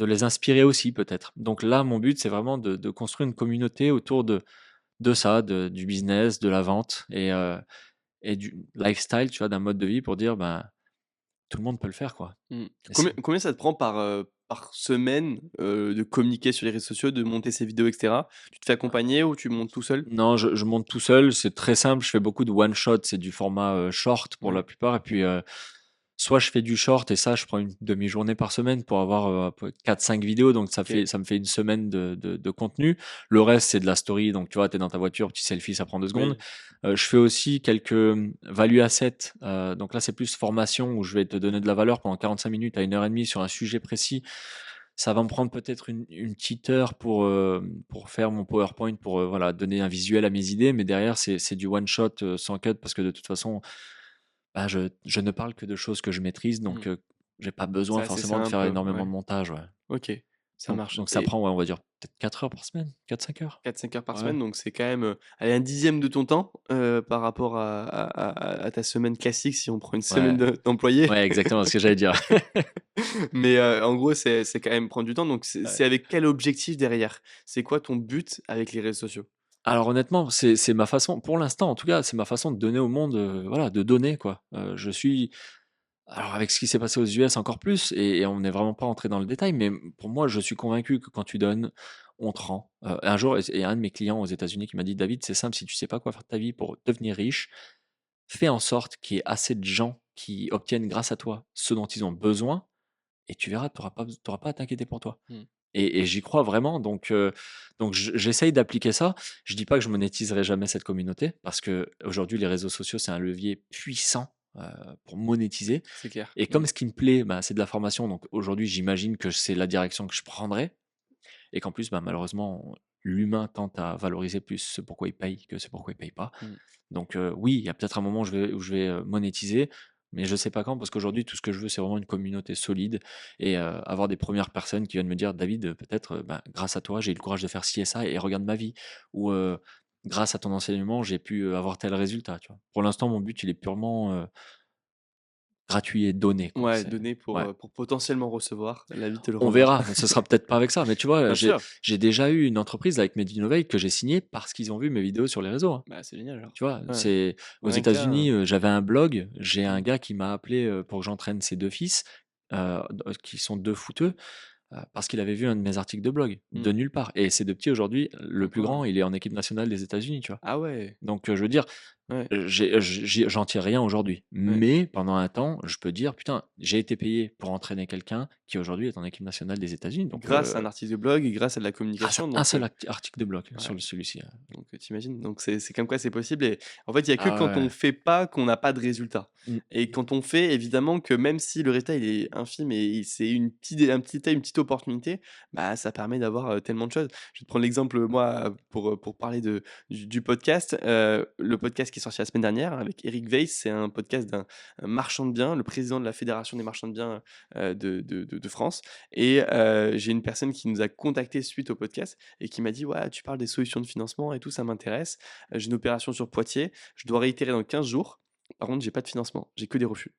les inspirer aussi peut-être. Donc là, mon but, c'est vraiment de construire une communauté autour de ça, du business, de la vente et du lifestyle, tu vois, d'un mode de vie pour dire, ben, tout le monde peut le faire, quoi. Mmh. Et Combien ça te prend par semaine, de communiquer sur les réseaux sociaux, de monter ces vidéos et cetera? Tu te fais accompagner ou tu montes tout seul? non, je monte tout seul, c'est très simple, je fais beaucoup de one shot, c'est du format, short pour la Ouais, plupart et puis, soit je fais du short et ça, je prends une demi-journée par semaine pour avoir, à peu 4-5 vidéos, donc OK. ça me fait une semaine de contenu. Le reste, c'est de la story, donc tu vois, tu es dans ta voiture, petit selfie, ça prend 2 secondes. Oui. Je fais aussi quelques, value assets, donc là, c'est plus formation où je vais te donner de la valeur pendant 45 minutes à 1 heure et demie sur un sujet précis. Ça va me prendre peut-être une petite heure pour faire mon PowerPoint, pour, voilà, donner un visuel à mes idées, mais derrière, c'est du one shot, sans cut parce que de toute façon, bah, je ne parle que de choses que je maîtrise, Mmh. donc j'ai pas C'est besoin assez forcément de faire simple, énormément ouais. de montage, ouais. OK, ça marche Donc ça et prend, ouais, on va dire peut-être 4 heures par semaine, 4-5 heures. 4-5 heures par Ouais. semaine, donc c'est quand même, allez, un dixième de ton temps, par rapport à ta semaine classique si on prend une semaine Ouais, d'employé. ouais, exactement ce que j'allais dire. Mais, en gros, c'est quand même prendre du temps, donc c'est Ouais. avec quel objectif derrière? C'est quoi ton but avec les réseaux sociaux? Alors honnêtement, c'est ma façon pour l'instant en tout cas, c'est ma façon de donner au monde, voilà, de donner quoi. Je suis Alors avec ce qui s'est passé aux US encore plus et on n'est vraiment pas entré dans le détail, mais pour moi, je suis convaincu que quand tu donnes, on te rend. Un jour, et un de mes clients aux États-Unis qui m'a dit: «David, c'est simple, si tu sais pas quoi faire de ta vie pour devenir riche, fais en sorte qu'il y ait assez de gens qui obtiennent grâce à toi ce dont ils ont besoin et tu verras, tu auras pas à t'inquiéter pour toi». Mmh. Et j'y crois vraiment, donc j'essaye d'appliquer ça. Je dis pas que je monétiserai jamais cette communauté parce que aujourd'hui les réseaux sociaux, c'est un levier puissant, heu, pour monétiser. C'est clair. Et Mmh. comme ce qui me plaît, bah, c'est de la formation, donc aujourd'hui, j'imagine que c'est la direction que je prendrai et qu'en plus, bah, malheureusement, l'humain tente à valoriser plus ce pourquoi il paye que ce pourquoi il paye pas. Mmh. Donc oui, il y a peut-être un moment où je vais, monétiser, mais je sais pas quand parce qu'aujourd'hui, tout ce que je veux, c'est vraiment une communauté solide et avoir des premières personnes qui viennent me dire: «David, peut-être, bah, grâce à toi, j'ai eu le courage de faire ci et ça et regarde ma vie» ou «Grâce à ton enseignement, j'ai pu, avoir tel résultat», tu vois? Pour l'instant, mon but, il est purement, gratuit et donné, quoi, Ouais, c'est donner ouais. pour potentiellement recevoir, la vie te le On rendra. verra, ce sera peut-être pas avec ça, mais tu vois, Bien sûr. j'ai déjà eu une entreprise avec Medinnovate que j'ai signée parce qu'ils ont vu mes vidéos sur les réseaux, hein. Bah, c'est génial alors. Tu vois? Ouais, C'est aux rien que là, États-Unis, j'avais un blog, j'ai un mmh. gars qui m'a appelé, pour que j'entraîne ses 2 fils, qui sont 2 footeux, parce qu'il avait vu un de mes articles de blog, Mmh. de nulle part, et ces 2 petits aujourd'hui, le plus grand, Sympa. il est en équipe nationale des États-Unis, tu vois? Ah ouais, Donc, je veux dire, ouais, j'en tire rien aujourd'hui, ouais. mais pendant un temps, je peux dire: «Putain, j'ai été payé pour entraîner quelqu'un qui aujourd'hui est en équipe nationale des États-Unis», donc Grâce à un article de blog et grâce à de la grâce à communication un donc seul article de blog ouais. sur celui-ci, Donc, tu donc c'est comme quoi c'est possible et en fait, il y a que ah quand on ouais. fait pas qu'on n'a pas de résultat Mmh. et quand on fait, évidemment que même si le résultat il est infime et c'est une petite un petit détail, une petite opportunité, bah, ça permet d'avoir, tellement de choses. Je vais te prendre l'exemple, moi, pour parler du podcast, le podcast qui est sorti la semaine dernière avec Eric Weiss. C'est un podcast d'un marchand de biens, le président de la Fédération des marchands de biens de France. Et j'ai une personne qui nous a contacté suite au podcast et qui m'a dit ouais, tu parles des solutions de financement et tout, ça m'intéresse. J'ai une opération sur Poitiers, je dois réitérer dans 15 jours. Par contre, j'ai pas de financement, j'ai que des refus.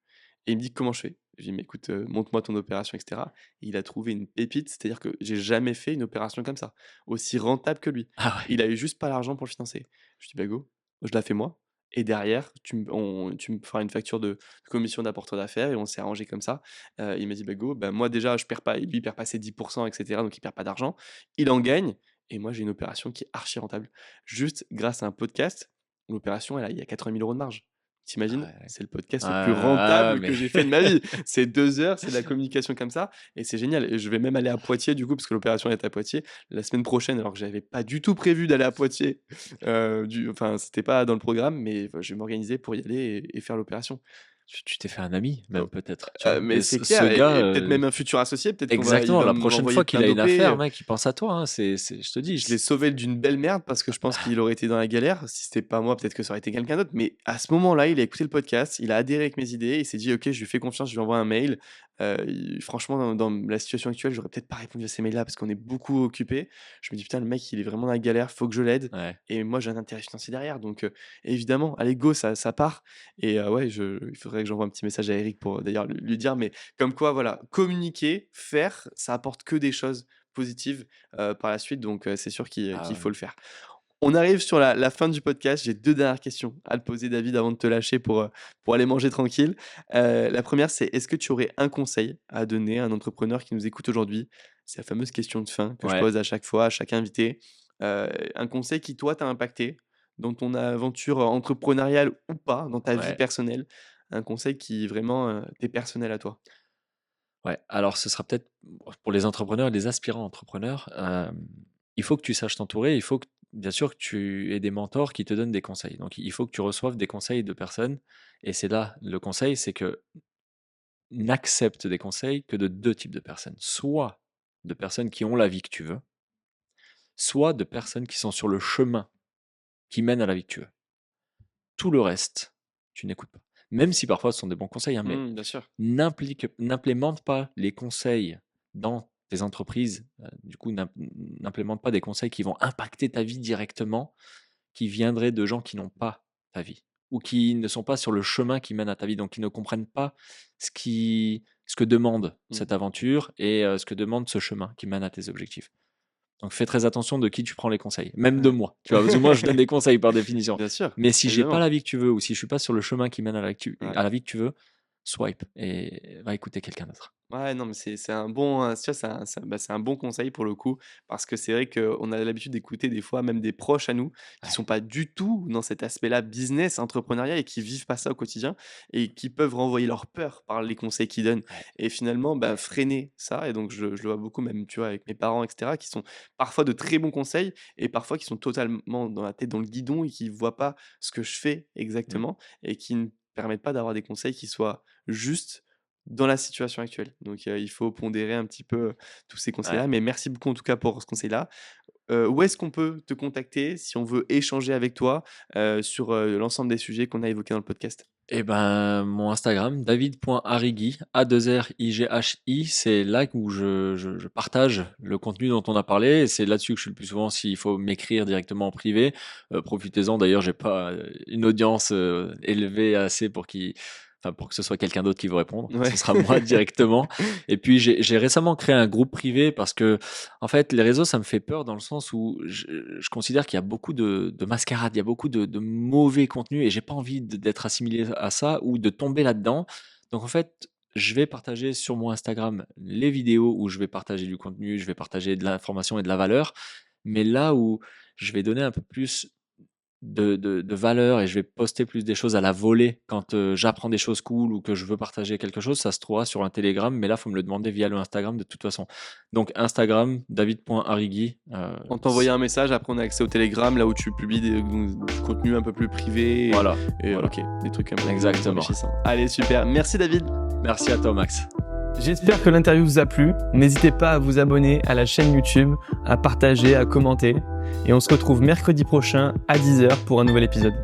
Et il me dit comment je fais. Je lui dis mais écoute, montre-moi ton opération, etc. Et il a trouvé une pépite, c'est-à-dire que j'ai jamais fait une opération comme ça, aussi rentable que lui. Ah ouais. Il a eu juste pas l'argent pour le financer. Je lui dis bah go, je la fais moi. Et derrière, tu me feras une facture de commission d'apporteur d'affaires et on s'est arrangé comme ça. Il m'a dit bah go, bah moi déjà je perds pas, lui il perd pas ses 10%, etc. Donc il perd pas d'argent. Il en gagne et moi j'ai une opération qui est archi rentable. Juste grâce à un podcast, l'opération il y a 80 000 € de marge. Ah T'imagines? ouais. C'est le podcast le plus Ah rentable mais que j'ai fait de ma vie. C'est 2 heures, c'est de la communication comme ça et c'est génial et je vais même aller à Poitiers du coup parce que l'opération est à Poitiers la semaine prochaine alors que j'avais pas du tout prévu d'aller à Poitiers, enfin c'était pas dans le programme mais je vais m'organiser pour y aller et faire l'opération. tu t'es fait un ami même Oh, peut-être, tu vois? mais Et c'est ce clair gars, et peut-être même un futur associé, peut-être il exactement, va la prochaine m'envoyer fois qu'il plein a une d'OP, affaire, mec, il pense à toi, hein, c'est je te dis, je l'ai sauvé d'une belle merde parce que je pense qu'il aurait été dans la galère. Si c'était pas moi, peut-être que ça aurait été quelqu'un d'autre. Mais à ce moment-là, il a écouté le podcast, il a adhéré avec mes idées, il s'est dit: «OK, je lui fais confiance, je lui envoie un mail». Franchement, dans la situation actuelle, j'aurais peut-être pas répondu à ces mails-là parce qu'on est beaucoup occupés. Je me dis: «Putain, le mec, il est vraiment dans la galère, faut que je l'aide» ouais. et moi, j'ai un intérêt financier derrière. Donc évidemment, allez go, ça part et ouais, il faudrait que j'envoie un petit message à Eric pour d'ailleurs lui dire mais comme quoi, voilà, communiquer, faire, ça apporte que des choses positives par la suite, donc c'est sûr Ah qu'il ouais. faut le faire. On arrive sur la fin du podcast. J'ai 2 dernières questions à te poser, David, avant de te lâcher pour aller manger tranquille. La première, c'est est-ce que tu aurais un conseil à donner à un entrepreneur qui nous écoute aujourd'hui? C'est la fameuse question de fin que je Ouais. pose à chaque fois, à chaque invité. Un conseil qui, toi, t'a impacté dans ton aventure entrepreneuriale ou pas, dans ta vie Ouais, personnelle? Un conseil qui vraiment, t'est personnel à toi? ouais. Alors ce sera peut-être pour les entrepreneurs et les aspirants entrepreneurs, il faut que tu saches t'entourer, il faut que bien sûr que tu aies des mentors qui te donnent des conseils. Donc il faut que tu reçoives des conseils de personnes et c'est là le conseil, c'est que n'accepte des conseils que de 2 types de personnes. Soit de personnes qui ont la vie que tu veux, soit de personnes qui sont sur le chemin qui mène à la vie que tu veux. Tout le reste, tu n'écoutes pas. Même si parfois ce sont des bons conseils, hein, mais Bien sûr. n'implémente pas les conseils dans tes entreprises. Du coup, n'implémente pas des conseils qui vont impacter ta vie directement, qui viendraient de gens qui n'ont pas ta vie ou qui ne sont pas sur le chemin qui mène à ta vie, donc qui ne comprennent pas ce que demande Mmh. cette aventure et ce que demande ce chemin qui mène à tes objectifs. Donc fais très attention de qui tu prends les conseils, même de Ouais. moi, tu vois? Parce que moi, je donne des conseils par définition. Bien sûr, Mais si j'ai pas évidemment. la vie que tu veux ou si je suis pas sur le chemin qui mène à Ouais. à la vie que tu veux, swipe et va écouter quelqu'un d'autre. Ouais, non, mais c'est un bon, tu vois, c'est un bon conseil pour le coup, parce que c'est vrai qu'on a l'habitude d'écouter des fois même des proches à nous qui Ouais, sont pas du tout dans cet aspect-là business, entrepreneuriat et qui vivent pas ça au quotidien et qui peuvent renvoyer leur peur par les conseils qu'ils donnent ouais, et finalement, bah, freiner ça et donc je le vois beaucoup même, tu vois, avec mes parents et cetera, qui sont parfois de très bons conseils et parfois qui sont totalement dans la tête dans le guidon et qui voient pas ce que je fais mmh, exactement et qui ne permettent pas d'avoir des conseils qui soient justes dans la situation actuelle. Donc il faut pondérer un petit peu, tous ces ouais. conseils-là. Mais merci beaucoup en tout cas pour ce conseil-là. Où est-ce qu'on peut te contacter si on veut échanger avec toi, sur, l'ensemble des sujets qu'on a évoqués dans le podcast? Et ben, mon Instagram, david.arrighi, A2RIGHI, c'est là où je partage le contenu dont on a parlé et c'est là-dessus que je suis le plus souvent s'il faut m'écrire directement en privé. Profitez-en, d'ailleurs, j'ai pas, une audience, élevée assez pour que ce soit quelqu'un d'autre qui vous répondre. Ouais. Ce sera moi directement et puis j'ai récemment créé un groupe privé parce que en fait, les réseaux, ça me fait peur dans le sens où je considère qu'il y a beaucoup de mascarade, il y a beaucoup de mauvais contenu et j'ai pas envie d'être assimilé à ça ou de tomber là-dedans. Donc en fait, je vais partager sur mon Instagram les vidéos où je vais partager du contenu, je vais partager de l'information et de la valeur. Mais là où je vais donner un peu plus de valeur et je vais poster plus des choses à la volée quand j'apprends des choses cool ou que je veux partager quelque chose, ça se trouvera sur un Telegram, mais là, il faut me le demander via le Instagram de toute façon. Donc Instagram, david.arrighi. On t'envoie un message, après on a accès au Telegram, là où tu publies du contenu un peu plus privé Voilà, et voilà. OK, des trucs un peu plus Exactement. enrichissants. Allez super, merci David. Merci à toi, Max. J'espère que l'interview vous a plu. N'hésitez pas à vous abonner à la chaîne YouTube, à partager, à commenter. Et on se retrouve mercredi prochain à 10h pour un nouvel épisode.